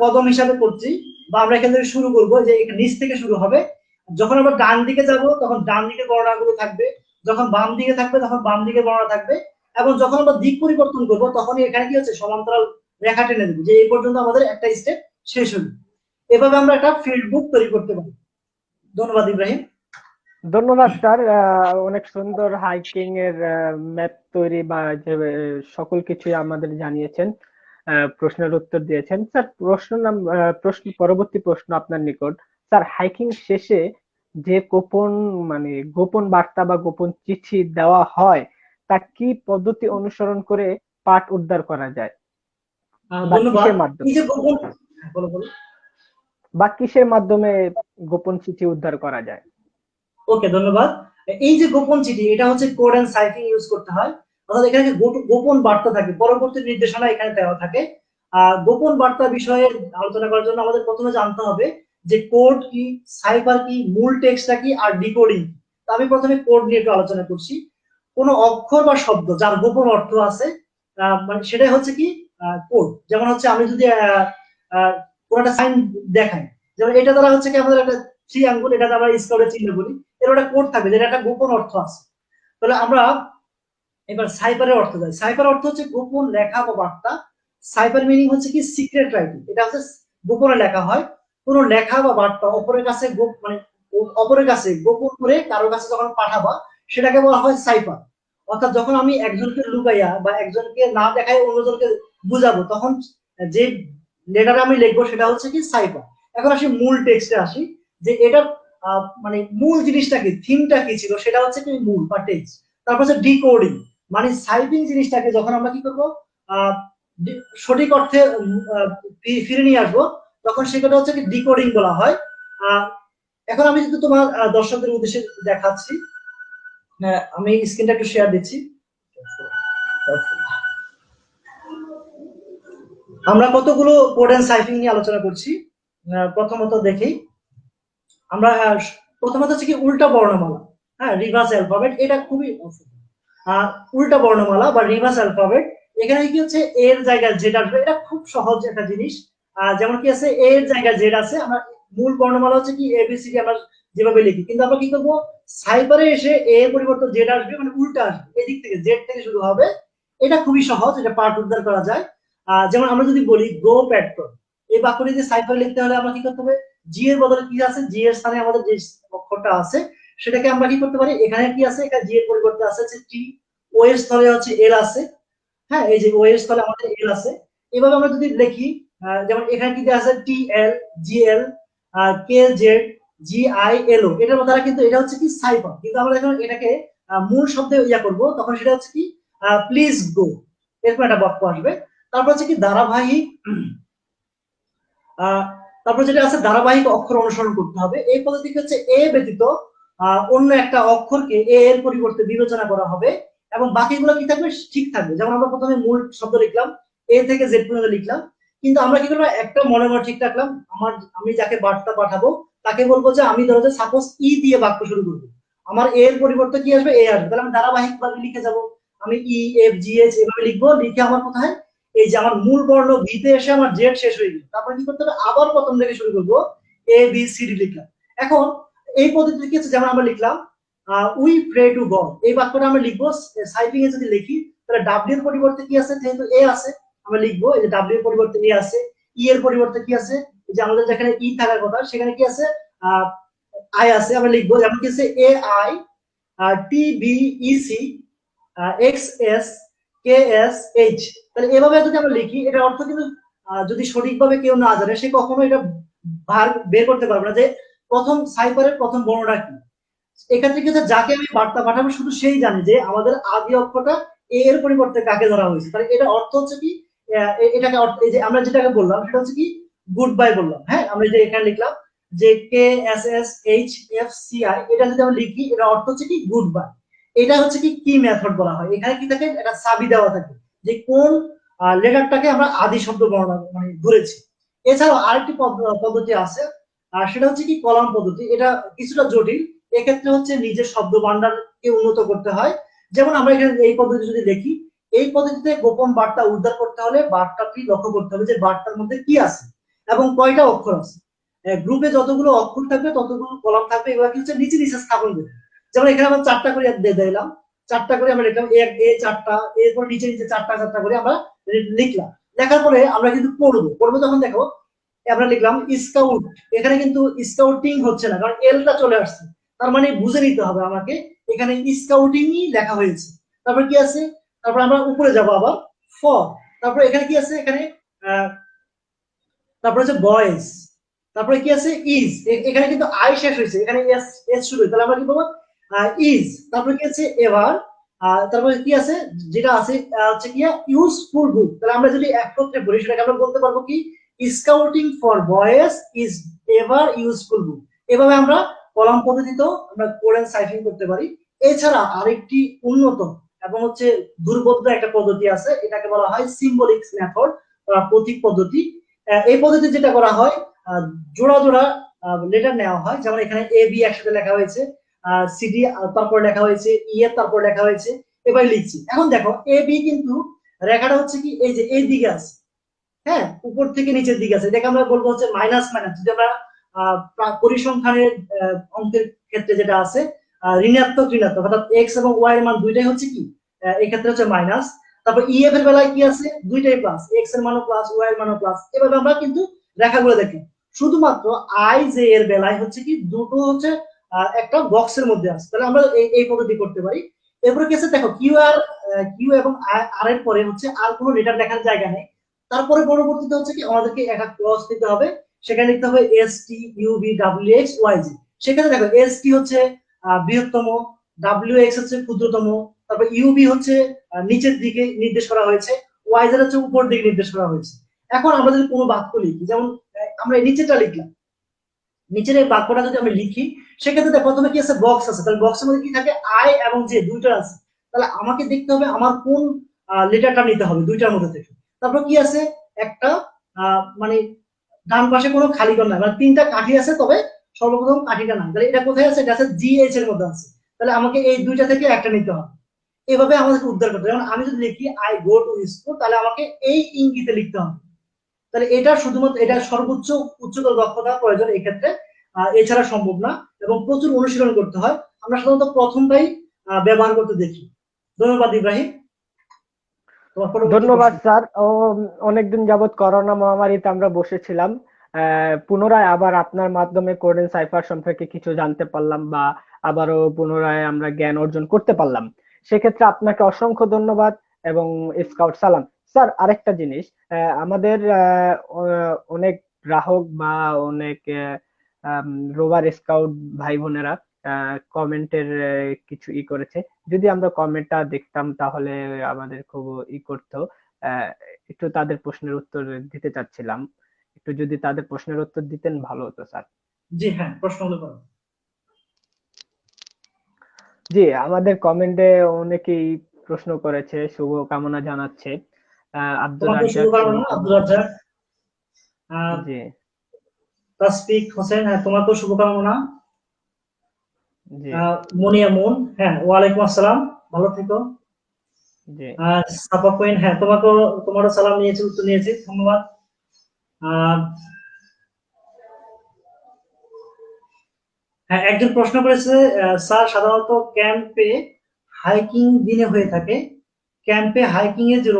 কদম হিসাবে করছি, বা আমরা এখান থেকে শুরু করবো, যে নিচ থেকে শুরু হবে। যখন আমরা ডান দিকে যাব তখন ডান দিকে গণনাগুলো থাকবে, যখন বাম দিকে থাকবে তখন বাম দিকে গণনা থাকবে, এবং যখন আমরা দিক পরিবর্তন করবো তখনই এখানে কি হচ্ছে সমান্তরাল রেখা টেনে দেবো, যে এই পর্যন্ত আমাদের একটা স্টেপ শেষ হলো। এভাবে আমরা একটা ফিল্ড বুক তৈরি করতে পারি। ধন্যবাদ ইব্রাহিম। ধন্যবাদ স্যার, অনেক সুন্দর হাইকিং এর ম্যাপ তৈরি বা যে সকল কিছুই আমাদের জানিয়েছেন, প্রশ্নের উত্তর দিয়েছেন স্যার। পরবর্তী প্রশ্ন আপনার নিকট স্যার, হাইকিং শেষে যে গোপন বার্তা বা গোপন চিঠি দেওয়া হয় তা কি পদ্ধতি অনুসরণ করে পাঠ উদ্ধার করা যায় বা ধন্যবাদ। কিসের মাধ্যমে? এই যে গোপন, বলো বলো। বা কিসের মাধ্যমে গোপন চিঠি উদ্ধার করা যায়? ওকে, ধন্যবাদ। এই যে গোপন চিঠি, এটা হচ্ছে কোড এন্ড সাইফিং ইউজ করতে হয়। অর্থাৎ এখানে যে গোপন বার্তা থাকে, পরবর্তী নির্দেশনা এখানে দেওয়া থাকে। গোপন বার্তা বিষয়ে আলোচনা করার জন্য আমাদের প্রথমে জানতে হবে যে কোড কি, সাইফার কি, মূল টেক্সটটা কি, আর ডিকোডিং। তো আমি প্রথমে কোড নিয়ে একটু আলোচনা করছি। কোনো অক্ষর বা শব্দ যার গোপন অর্থ আছে, মানে সেটাই হচ্ছে কি কোড। যেমন হচ্ছে আমি যদি কোনো একটা সাইন দেখাই, যেমন এটা দ্বারা হচ্ছে কি আমাদের একটা থ্রি আঙ্গুল, এটা আমরা স্কোয়ারের চিহ্ন বলি, এর একটা কোড থাকবে যেটা একটা গোপন অর্থ আছে। তাহলে আমরা এবার সাইফারের অর্থ যাই। সাইফার অর্থ হচ্ছে গোপন লেখা বা বার্তা। সাইফার মিনিং হচ্ছে কি সিক্রেট রাইটিং, এটা হচ্ছে গোপনে লেখা হয়। কোনো লেখা বা বার্তা অপরের কাছে অপরের কাছে গোপন করে কারোর কাছে যখন পাঠাবা সেটাকে বলা হয় সাইফার। অর্থাৎ যখন আমি একজনকে লুকাইয়া বা একজনকে না দেখায় অন্যজনকে বুঝাবো, তখন যে লেটার আমি লিখবো সেটা হচ্ছে কি সাইফার। এখন আসি মূল টেক্সটে আসি, যে এটার মানে মূল জিনিসটা কি, থিমটা কি ছিল, সেটা হচ্ছে কি মূল বা টেক্সট। তারপর হচ্ছে ডিকোডিং, মানে সাইপিং জিনিসটাকে যখন আমরা কি করবো সঠিক অর্থে ফিরে নিয়ে আসবো, তখন সেটা হচ্ছে কি ডিকোডিং বলা হয়। এখন আমি যদি তোমার দর্শকদের উদ্দেশ্যে দেখাচ্ছি, আমি স্ক্রিনটা একটু শেয়ার দিচ্ছি। আমরা কতগুলো কোড এন্ড সাইফিং নিয়ে আলোচনা করছি। প্রথমত দেখি আমরা, প্রথমত হচ্ছে কি উল্টা বর্ণমালা, হ্যাঁ, রিভার্স অ্যালফাবেট। এটা খুবই উল্টা বর্ণমালা বা রিভার্স অ্যালফাবেট। এখানে কি হচ্ছে এর জায়গায় জেড আসবে, এটা খুব সহজ একটা জিনিস। যেমন কি আছে এর জায়গায় জেড আছে, আমরা মূল বর্ণমালা হচ্ছে কি এবিসিডি আমরা যেভাবে লিখি, কিন্তু আমরা কি করবো সাইফারে এসে এ এর পরিবর্তে জেড আসবে, মানে উল্টা আসবে, এদিক থেকে জেড থেকে শুরু হবে। এটা খুবই সহজ, এটা পার্ট উদ্ধার করা যায়। যেমন আমরা যদি বলি গো পেট্রোল, এই বাক্যটি যে সাইফারে লিখতে হলে আমরা কি করতে হবে, জি এর বদলে কি আছে, জি এর স্থানে আমাদের যে অক্ষরটা আছে সেটাকে আমরা কি করতে পারি, এখানে কি আছে, এখানে জি এর পরিবর্তে আছে যে টি, ও এর স্থলে হচ্ছে এল আছে, হ্যাঁ, এই যে ও এর স্থলে আমাদের এল আছে। এভাবে আমরা যদি লিখি, যেমন এখানে কি দেওয়া আছে টি এল, জি এল, কে জেড, জি আই এল ও, এটার দ্বারা কিন্তু এটা হচ্ছে কি সাইফার। কিন্তু আমরা যখন এটাকে মূল শব্দে ইয়া করব, তখন সেটা হচ্ছে কি প্লিজ গো, এরকম একটা বাক্য আসবে। তারপর হচ্ছে কি ধারাবাহিক, তারপর যেটা আছে ধারাবাহিক অক্ষর অনুসরণ করতে হবে। এই পদ্ধতি হচ্ছে এ ব্যতীত অন্য একটা অক্ষরকে এ এর পরিবর্তে বিবেচনা করা হবে এবং বাকিগুলো কি থাকবে, ঠিক থাকবে। যেমন আমরা প্রথমে মূল শব্দ লিখলাম, এ থেকে জেড পর্যন্ত লিখলাম, কিন্তু আমরা কি করবো একটা মনে মনে ঠিক রাখলাম, আমি যাকে বার্তা পাঠাবো তাকে বলবো যে আমি ধরো যে সাপোজ ই দিয়ে বাক্য শুরু করবো, আমার এর পরিবর্তে কি আসবে, এ আসবে, তাহলে আমি ধারাবাহিক ভাবে লিখে যাব। আমি ই এফ জি এইচ এভাবে লিখবো, লিখে আমার কোথায় এই যে আমার মূল বর্ণ ভিতে এসে আমার জেড শেষ হয়ে গেল, তারপরে কি করতে হবে, আবার প্রথম থেকে শুরু করবো, এ বি সি ডি লিখলাম। এখন এই পদ্ধতি কি হচ্ছে, যেমন আমরা লিখলাম উই প্রে টু গড, এই বাক্যটা আমরা লিখবো সাইপিং এ যদি লিখি, তাহলে ডাব্লিউ এর পরিবর্তে কি আছে, যেহেতু এ আছে আমরা লিখবো এই যে ডাব্লিউ এর পরিবর্তে এ আছে, ই এর পরিবর্তে কি আছে, এই যে আমাদের যেখানে ই থাকার কথা সেখানে কি আছে আই আছে, আমরা লিখবো যেমন কি আছে A I T B E C X S K S H. তাহলে এভাবে যদি আমরা লিখি, এটার অর্থ কিন্তু যদি সঠিকভাবে কেউ না জানে সে কখনো এটা বের করতে পারবে না যে প্রথম সাইফারের প্রথম বর্ণটা কি। এক্ষেত্রে কি হচ্ছে, যাকে আমি বার্তা পাঠাবো শুধু সেই জানে যে আমাদের আদি অক্ষরটা এ এর পরিবর্তে কাকে ধরা হয়েছে। তাহলে এটা অর্থ হচ্ছে কি, এটাকে এই যে আমরা যেটাকে বললাম সেটা হচ্ছে কি গুড বাই বললাম, হ্যাঁ, আমরা যে এখানে লিখলাম যে K S S H F C I, এটা যদি আমরা লিখি এটা অর্থ হচ্ছে কি গুড বাই। এটা হচ্ছে কি মেথড বলা হয়। এখানে কি থাকে, এটা চাবি দেওয়া থাকে যে কোন লেটারটাকে আমরা আদি শব্দ বর্ণনা মানে ধরেছি। এছাড়াও আরেকটি পদ্ধতি আছে, আর সেটা হচ্ছে কি কলাম পদ্ধতি। এটা কিছুটা জটিল, এক্ষেত্রে হচ্ছে নিজের শব্দ ভান্ডারকে উন্নত করতে হয়। যেমন আমরা এখানে এই পদ্ধতি যদি দেখি, এই পদ্ধতিতে গোপন বার্তা উদ্ধার করতে হলে বার্তাটি লক্ষ্য করতে হবে যে বার্তার মধ্যে কি আছে এবং কয়টা অক্ষর আছে। গ্রুপে যতগুলো অক্ষর থাকবে ততগুলো কলাম থাকবে, এগুলো কি হচ্ছে নিচে নিচে স্থাপন করবে। যেমন এখানে আমরা 4টা করে দিলাম, 4টা করে আমরা লিখলাম এক এ 4টা, এরপর নিচে নিচে 4টা 4টা করে আমরা লিখলাম। লেখার পরে আমরা কিন্তু পড়বো তখন দেখো আমরা লিখলাম স্কাউট, এখানে কিন্তু স্কাউটিং হচ্ছে না, কারণ এলটা চলে আসছে, তার মানে বুঝে নিতে হবে আমাকে এখানে স্কাউটিংই লেখা হয়েছে। তারপর কি আছে, তারপর আমরা উপরে যাব আবার ফর, তারপর এখানে কি আছে, এখানে তারপর হচ্ছে বয়েজ, তারপরে কি আছে ইজ, এখানে কিন্তু আই শেষ হয়েছে, এখানে এস এস শুরু, তাহলে আমরা কি বলবো ইজ। তারপরে কি আছে এভার, তারপরে কি আছে যেটা আছে হচ্ছে কি ইউজফুল বুক, তাহলে আমরা যদি একত্রে বলি সেটাকে আমরা বলতে পারবো কি scouting for boys is ever useful book. এভাবে আমরা কলাম পদ্ধতিতেও আমরা কোড সাইফিং করতে পারি। এছাড়া আরেকটি উন্নত এবং হচ্ছে দুর্বোধ্য একটা পদ্ধতি আছে, এটাকে বলা হয় সিম্বলিক মেথড বা প্রতীক পদ্ধতি। এই পদ্ধতি যেটা করা হয়, জোড়া জোড়া লেটার নেওয়া হয়, যেমন এখানে এ বি একসাথে লেখা হয়েছে, সিডি তারপর লেখা হয়েছে, ই এর তারপর লেখা হয়েছে, এবার লিখছি। এখন দেখো এ বি কিন্তু রেখাটা হচ্ছে কি এই যে এই দিকে আছে, হ্যাঁ, উপর থেকে নিচের দিকে আছে, এটাকে আমরা বলবো হচ্ছে মাইনাস মাইনাস। যদি আমরা পরিসংখ্যানের অঙ্কের ক্ষেত্রে যেটা আছে ঋণাত্মক ঋণাত্মক, অর্থাৎ এক্স এবং ওয়াই এর মান দুইটাই হচ্ছে কি এই ক্ষেত্রে হচ্ছে মাইনাস। তারপর ই এফ এর বেলায় কি আছে, দুইটাই প্লাস, এক্স এর মানও প্লাস ওয়াই এর মানও প্লাস। এভাবে আমরা কিন্তু রেখাগুলো দেখি শুধুমাত্র আই জে এর বেলায় হচ্ছে কি দুটো হচ্ছে একটা বক্সের মধ্যে আছে, তাহলে আমরা এই পদ্ধতি করতে পারি। এরপরে কি আছে দেখো, কিউ এবং আর এর পরে হচ্ছে আর কোনো লেটার দেখার জায়গা নেই। তারপরে পরবর্তীতে হচ্ছে কি আমাদেরকে একটা ক্লজ দিতে হবে, সেখানে লিখতে হবে S T U V W X Y Z. সেখানে দেখো এস টি হচ্ছে বৃহত্তম, ডাব্লিউ এক্স হচ্ছে ক্ষুদ্রতম, তারপর ইউবি হচ্ছে নিচের দিকে নির্দেশ করা হয়েছে, ওয়াই জেড হচ্ছে উপর দিকে নির্দেশ করা হয়েছে। এখন আমরা যদি কোনো বাক্য লিখি, যেমন আমরা নিচেটা লিখলাম, নিচের এই বাক্যটা যদি আমি লিখি, সেক্ষেত্রে প্রথমে কি আছে, বক্স আছে, তাহলে বক্সের মধ্যে কি থাকে, আই এবং জে দুইটা আছে। তাহলে আমাকে দেখতে হবে আমার কোন লেটারটা নিতে হবে দুইটার মধ্যে থেকে। তারপর কি আছে, একটা মানে ডান পাশে কোনো খালি ঘর নাই, মানে তিনটা কাঠি আছে, তবে সর্বপ্রথম কাঠিটা নাই, তাহলে এটা কোথায় আছে, এটা আছে জি এইচ এর মধ্যে আছে। তাহলে আমাকে এই দুইটা থেকে একটা নিতে হবে। এভাবে আমাদেরকে উদ্ধার করতে হবে। যেমন আমি যদি লিখি আই গো টু স্কুল, তাহলে আমাকে এই ইঙ্গিতে লিখতে হবে। তাহলে এটা শুধুমাত্র এটা সর্বোচ্চ উচ্চতর দক্ষতা প্রয়োজন এই ক্ষেত্রে, এছাড়া সম্ভব না, এবং প্রচুর অনুশীলন করতে হয়। আমরা সাধারণত প্রথমটাই ব্যবহার করতে দেখি। ধন্যবাদ ইব্রাহিম। ধন্যবাদ স্যার। অনেকদিন যাবৎ করোনা মহামারীতে আমরা বসেছিলাম, পুনরায় আবার আপনার মাধ্যমে কোডেন সাইফার সম্পর্কে কিছু জানতে পারলাম, বা আবারও পুনরায় আমরা জ্ঞান অর্জন করতে পারলাম। সেক্ষেত্রে আপনাকে অসংখ্য ধন্যবাদ এবং স্কাউট সালাম। স্যার, আরেকটা জিনিস, আমাদের অনেক গ্রাহক বা অনেক রোভার স্কাউট ভাই বোনেরা কমেন্টের কিছু করেছে। যদি আমরা কমেন্টটা দেখতাম তাহলে আমাদের খুব করতো। একটু তাদের প্রশ্নের উত্তর দিতে চাচ্ছিলাম, একটু যদি তাদের প্রশ্নের উত্তর দিতেন ভালো হতো স্যার। জি হ্যাঁ, প্রশ্নগুলো করুন। জি, আমাদের কমেন্টে অনেকেই প্রশ্ন করেছে, শুভ কামনা জানাচ্ছে। আব্দুর তোমাকে রাজ্জাক, শুভকামনা আব্দুল রাজ্জাক, জি তাসফিক হোসেন, হ্যাঁ তোমাকেও শুভকামনা। জি মনিয়া মুন, হ্যাঁ ওয়ালাইকুম আসসালাম, ভালো থেকো। জি সাফা কুইন, হ্যাঁ তোমাকেও, তোমারও সালাম নিয়েছি, উত্তর নিয়েছি, ধন্যবাদ। হ্যাঁ, একজন প্রশ্ন করেছে, স্যার সাধারণত ক্যাম্পে হাইকিং দিনে হয়ে থাকে, ক্যাম্পে হাইকিং এর যে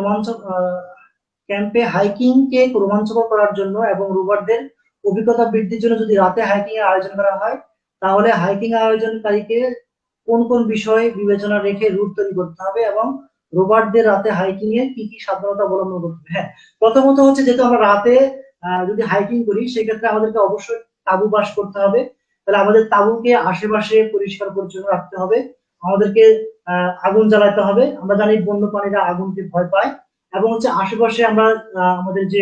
ক্যাম্পে হাইকিং কে রোমাঞ্চকর করার জন্য এবং রোভারদের অভিজ্ঞতা বৃদ্ধির জন্য যদি রাতে হাইকিং এর আয়োজন করা হয়, তাহলে হাইকিং আয়োজনকারীকে কোন কোন বিষয় বিবেচনা রেখে রুট তৈরি করতে হবে, এবং রোভারদের রাতে হাইকিং এর কি কি সাবধানতা অবলম্বন করতে হবে। হ্যাঁ, প্রথমত হচ্ছে, যেহেতু আমরা রাতে যদি হাইকিং করি, সেক্ষেত্রে আমাদেরকে অবশ্যই তাঁবু বাস করতে হবে। তাহলে আমাদের তাঁবুকে আশেপাশে পরিষ্কার পরিচ্ছন্ন রাখতে হবে, আমাদেরকে আগুন জ্বালাতে হবে। আমরা জানি বন্যপ্রাণীরা আগুনকে ভয় পায়, এবং হচ্ছে আশেপাশে আমরা আমাদের যে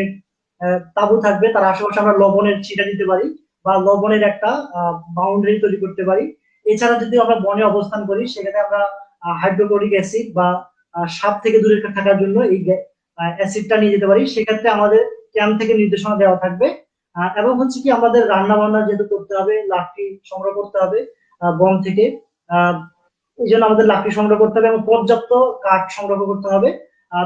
তাঁবু থাকবে তার আশেপাশে আমরা লবণের ছিটা দিতে পারি, বা লবণের একটা বাউন্ডারি তৈরি করতে পারি। এছাড়া যদি আমরা বনে অবস্থান করি, সেখানে আমরা হাইড্রোক্লোরিক অ্যাসিড বা সাপ থেকে দূরে থাকার জন্য এই অ্যাসিডটা নিয়ে যেতে পারি। সেক্ষেত্রে আমাদের ক্যাম্প থেকে নির্দেশনা দেওয়া থাকবে। এবং হচ্ছে কি, আমাদের রান্না বান্না যেহেতু করতে হবে, লাকড়ি সংগ্রহ করতে হবে বন থেকে, এই জন্য আমাদের লাকড়ি সংগ্রহ করতে হবে এবং পর্যাপ্ত কাঠ সংগ্রহ করতে হবে।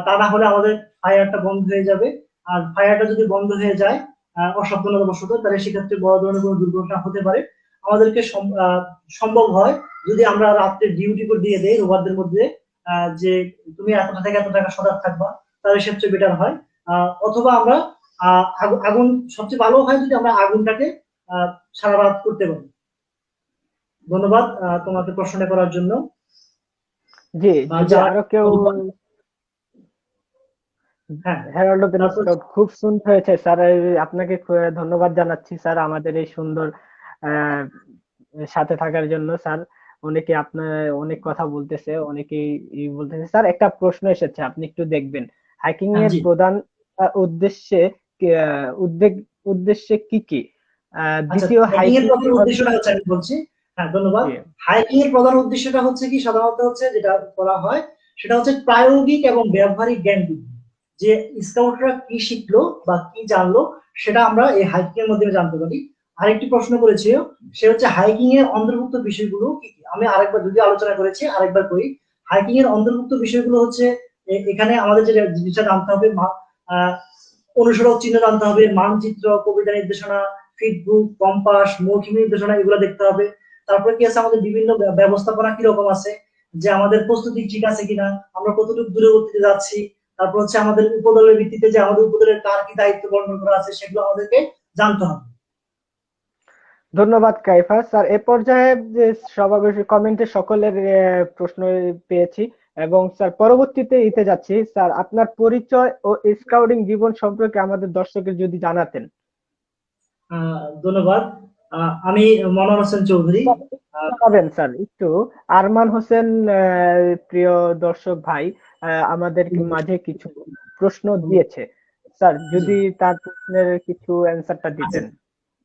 তা না হলে আমাদের ফায়ারটা বন্ধ হয়ে যাবে। আর ফায়ারটা যদি বন্ধ হয়ে যায় অসাবধানতাবশত, তাহলে সেক্ষেত্রে বড় ধরনের কোনো দুর্ঘটনা হতে পারে। আমাদেরকে সম্ভব হয় যদি আমরা রাত্রে ডিউটি করে দিয়ে দেই রোভারদের মধ্যে, যে তুমি এতটা থেকে এত টাকা সজাগ থাকবা, তাহলে সবচেয়ে বেটার হয়। অথবা আমরা আগুন, সবচেয়ে ভালো হয় যদি আমরা আগুনটাকে সারা রাত করতে পারি। ধন্যবাদ তোমাকে প্রশ্নটা করার জন্য। জি যদি আরো কেউ, হ্যাঁ হেরাল্ড অফ দ্য স্কাউট খুব সুন্দর হয়েছে স্যার, আপনাকে ধন্যবাদ জানাচ্ছি স্যার আমাদের এই সুন্দর সাথে থাকার জন্য স্যার। অনেকে আপনার অনেক কথা বলতেছে, অনেকেই বলতেছে। স্যার, একটা প্রশ্ন এসেছে, আপনি একটু দেখবেন। হাইকিং এর জি প্রধান উদ্দেশ্যে উদ্দেশ্যে কি কি? আচ্ছা, দ্বিতীয় হাইকিং এর হাইকিং প্রধান উদ্দেশ্যটা হচ্ছে, আমি বলছি। হ্যাঁ ধন্যবাদ। হাইকিং এর প্রধান উদ্দেশ্যটা হচ্ছে কি, সাধারণত হচ্ছে যেটা করা হয় সেটা হচ্ছে প্রায়োগিক এবং ব্যবহারিক জ্ঞান বৃদ্ধি। যে স্কাউটরা কি শিখলো বা কি জানলো, সেটা আমরা এই হাইকিং এর মাধ্যমে জানতে পারি। আরেকটি প্রশ্ন করেছে, সে হচ্ছে হাইকিং এর অন্তর্ভুক্ত বিষয়গুলো কি কি। আমি আরেকবার যদি আলোচনা করেছি, আরেকবার করি। হাইকিং এর অন্তর্ভুক্ত বিষয়গুলো হচ্ছে, এখানে আমাদের যে জিনিসটা জানতে হবে, অনুসরক চিহ্ন জানতে হবে, মানচিত্র, কবিতা নির্দেশনা, ফিডবুক, কম্পাস, মৌখিক নির্দেশনা, এগুলো দেখতে হবে। তারপরে কি আছে, আমাদের বিভিন্ন ব্যবস্থাপনা কিরকম আছে, যে আমাদের প্রস্তুতি ঠিক আছে কিনা, আমরা কতটুকু দূরবর্তীতে যাচ্ছি। তারপর হচ্ছে আমাদের উপদলের ভিত্তিতে যে আমাদের উপদলের কার কি দায়িত্ব বর্ণনা করা আছে, সেগুলো আমাদেরকে জানতে হবে। ধন্যবাদ কাইফা স্যার। এ পর্যায়ে যে সবার কমেন্টে সকলের প্রশ্ন পেয়েছি এবং স্যার পরবর্তীতে ইতে যাচ্ছি। স্যার আপনার পরিচয় ও স্কাউটিং জীবন সম্পর্কে আমাদের দর্শকের যদি জানাতেন। ধন্যবাদ। আমি মনোয়ার হোসেন চৌধুরী। আহ, জানাবেন স্যার একটু। আরমান হোসেন প্রিয় দর্শক ভাই আমাদের মাঝে কিছু প্রশ্ন দিয়েছে। স্যার জি, যদি তার প্রশ্নের কিছু অ্যান্সারটা আচ্ছা দিতেন।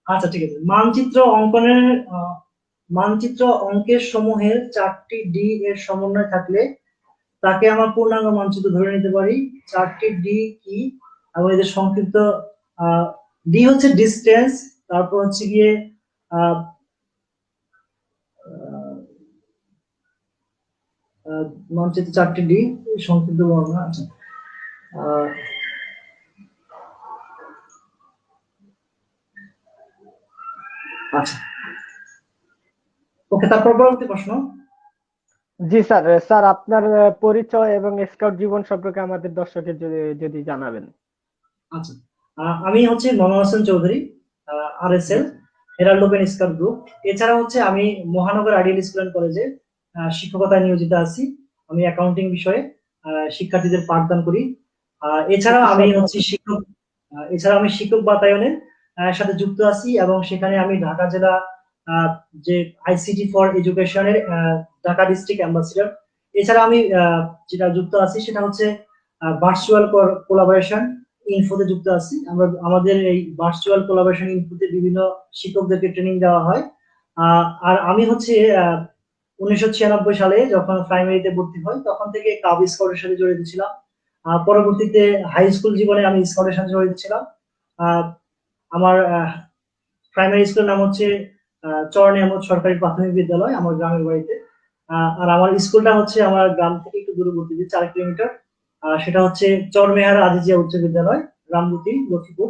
আচ্ছা, ঠিক আছে। মানচিত্র অঙ্কের সমূহের 4টি ডি এর সমন্বয় থাকলে তাকে আমার পূর্ণাঙ্গ মানচিত্র ধরে নিতে পারি। 4টি ডি কি এবং এদের সংক্ষিপ্ত ডি হচ্ছে ডিস্টেন্স, তারপর হচ্ছে গিয়ে আহ, আহ, মানচিত্র 4টি ডি সংক্ষিপ্ত বর্ণনা। আচ্ছা, আহ, আচ্ছা, ওকে, তারপর পরবর্তী প্রশ্ন। জি স্যার। স্যার আপনার পরিচয় এবং স্কাউট জীবন সম্পর্কে আমাদের দর্শকের যদি যদি জানাবেন। আচ্ছা, আমি হচ্ছে মনোয়ার হোসেন চৌধুরী, জি RSL sir. Herald open scout group. এছাড়া হচ্ছে আমি মহানগর আইডিয়াল স্কুল অ্যান্ড কলেজে শিক্ষকতায় নিয়োজিত আছি। আমি অ্যাকাউন্টিং বিষয়ে শিক্ষার্থীদের পাঠদান করি। এছাড়া একটু আমি শর্ট হচ্ছে শিক্ষক এছাড়া আমি শিক্ষক বাতায়নের সাথে যুক্ত আছি, এবং সেখানে আমি ঢাকা জেলা আহ, যে ICT ফর এডুকেশনের ঢাকা ডিস্ট্রিক্ট অ্যাম্বাসিডর। এছাড়া আমি যেটা যুক্ত আছি সেটা হচ্ছে ভার্চুয়াল কোলাবোরেশন ইনফোতে যুক্ত আছি। আমরা আমাদের এই ভার্চুয়াল কোলাবোরেশন ইনফোতে বিভিন্ন শিক্ষকদেরকে ট্রেনিং দেওয়া হয়। আর আমি হচ্ছে 1996 সালে যখন প্রাইমারিতে ভর্তি হই তখন থেকে কাব স্কাউটের সাথে জড়িত ছিলাম। পরবর্তীতে হাই স্কুল জীবনে আমি স্কাউটের সাথে জড়িত ছিলাম। আহ, আমার প্রাইমারি স্কুলের নাম হচ্ছে চর নিয়ামত সরকারি প্রাথমিক বিদ্যালয়, আমার গ্রামের বাড়িতে। আর আমার স্কুলটা হচ্ছে আমার গ্রাম থেকে একটু দূরবর্তীতে 4 কিলোমিটার। সেটা হচ্ছে চরমেহার আজিজিয়া উচ্চ বিদ্যালয়, রামগুতি, লক্ষ্মীপুর।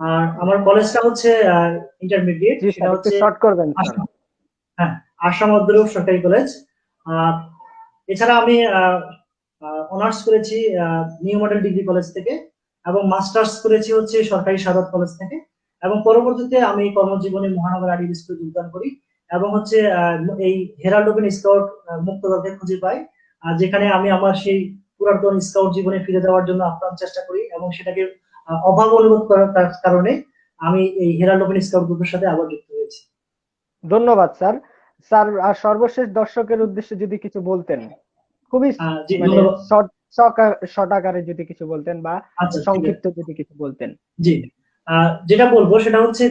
আর আমার কলেজটা হচ্ছে ইন্টারমিডিয়েট, জি সেটা স্যার একটু হচ্ছে শর্ট করবেন স্যার। আসাম, হ্যাঁ, আসাম অধ্যরূপ সরকারি কলেজ। আহ, এছাড়া আমি অনার্স করেছি নিউ মডেল ডিগ্রি কলেজ থেকে, এবং মাস্টার্স করেছি হচ্ছে সরকারি সাদত কলেজ থেকে। এবং পরবর্তীতে আমি কর্মজীবনে মহানগর আইডিয়াল স্কুলে যোগদান করি, এবং হচ্ছে এই হেরাল্ড ওপেন স্কাউট মুক্তদাকে খুঁজে পাই, যেখানে আমি আমার সেই পুরাতন স্কাউট জীবনে ফিরে যাওয়ার জন্য আপ্রাণ চেষ্টা করি, এবং সেটাকে অভাব অনুভব করার কারণে আমি এই হেরাল্ড ওপেন স্কাউট গ্রুপের সাথে আবার যুক্ত হয়েছি। ধন্যবাদ স্যার। স্যার আর সর্বশেষ দর্শকের উদ্দেশ্যে যদি কিছু বলতেন, খুবই জি, মানে ধন্যবাদ। শর্ট শর্ট আকারে যদি কিছু বলতেন বা আচ্ছা, ঠিক আছে। সংক্ষিপ্ত যদি কিছু বলতেন। জি, যেটা বলবো সেটা হচ্ছে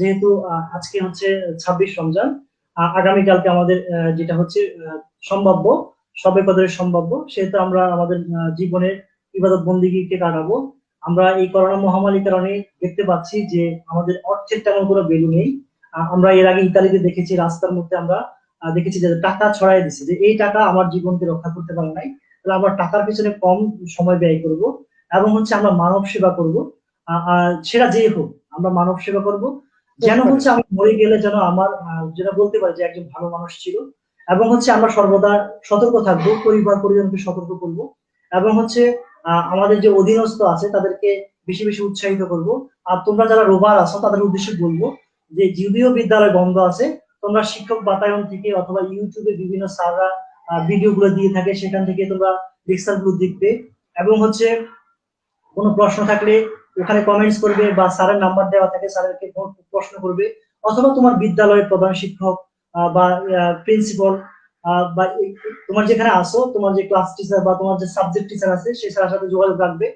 যেহেতু আজকে হচ্ছে 26 রমজান, আগামীকালকে আমাদের যেটা হচ্ছে সম্ভাব্য শবে কদরের সম্ভাব্য, সেহেতু আমরা আমাদের জীবনের ইবাদত বন্দিগিকে কাটাবো। আমরা এই করোনা মহামারীর কারণে দেখতে পাচ্ছি যে আমাদের অর্থের তেমন কোনো ভ্যালু নেই। আমরা এর আগে ইতালিতে দেখেছি, রাস্তার মধ্যে আমরা দেখেছি যে টাকা ছড়াই দিচ্ছে, যে এই টাকা আমার জীবনকে রক্ষা করতে পারে নাই, তাহলে আমরা টাকার পিছনে কম সময় ব্যয় করব, এবং হচ্ছে আমরা মানব সেবা করব। সেটা যেই হোক, আমরা মানব সেবা করব, শেষ যেন করেন। হচ্ছে আমি মরে গেলে যেন আমার যেটা বলতে পারি যে একজন ভালো মানুষ ছিল। এবং হচ্ছে আমরা সর্বদা সতর্ক থাকবো, পরিবার পরিজনকে সতর্ক করব, এবং হচ্ছে আমাদের যে অধীনস্থ আছে তাদেরকে বেশি বেশি উৎসাহিত করব। আর তোমরা যারা রোবার আছো তাদের উদ্দেশ্যে বলবো যে যদিও বিদ্যালয় বন্ধ আছে, তোমরা শিক্ষক বাতায়ন থেকে অথবা ইউটিউবে বিভিন্ন স্যাররা ভিডিও গুলো দিয়ে থাকে, সেখান থেকে তোমরা লেকচার গুলো দেখবে, এবং হচ্ছে কোনো প্রশ্ন থাকলে ওখানে কমেন্টস করবে, বা স্যারের নাম্বার দেওয়া থাকে, স্যারকে প্রশ্ন করবে, অথবা তোমার বিদ্যালয়ের প্রধান শিক্ষক বা প্রিন্সিপাল বা তোমার যেখানে আসো, তোমার যে ক্লাস টিচার বা তোমার যে সাবজেক্ট টিচার আছে সেই স্যারের সাথে যোগাযোগ রাখবে।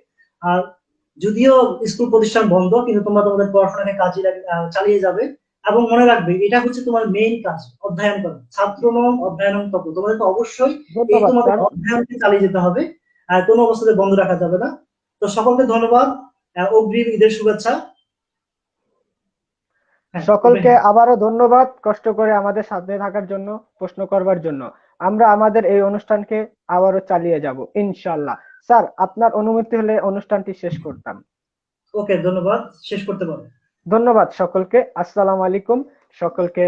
আর যদিও স্কুল প্রতিষ্ঠান বন্ধ, কিন্তু তোমরা তোমাদের পড়াশোনাকে কাজে চালিয়ে যাবে। এবং মনে রাখবে এটা হচ্ছে তোমার মেইন কাজ, অধ্যয়ন করা। ছাত্র নম অধ্যয়নম তত, তোমাদেরকে অবশ্যই এই ধন্যবাদ তোমাদের স্যার। অধ্যয়নকে চালিয়ে যেতে হবে, কোনো অবস্থাতে বন্ধ রাখা যাবে না। তো সকলকে ধন্যবাদ, অগ্রিম ঈদের শুভেচ্ছা। হ্যাঁ, সকলকে আবারও ধন্যবাদ কষ্ট করে আমাদের সাথে থাকার জন্য, প্রশ্ন করবার জন্য। আমরা আমাদের এই অনুষ্ঠানকে আবারও চালিয়ে যাব ইনশাআল্লাহ। স্যার আপনার অনুমতি হলে অনুষ্ঠানটি শেষ করতাম। ওকে, ধন্যবাদ, শেষ করতে পারো। ধন্যবাদ সকলকে। আসসালামু আলাইকুম সকলকে।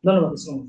ধন্যবাদ, আসসালাম।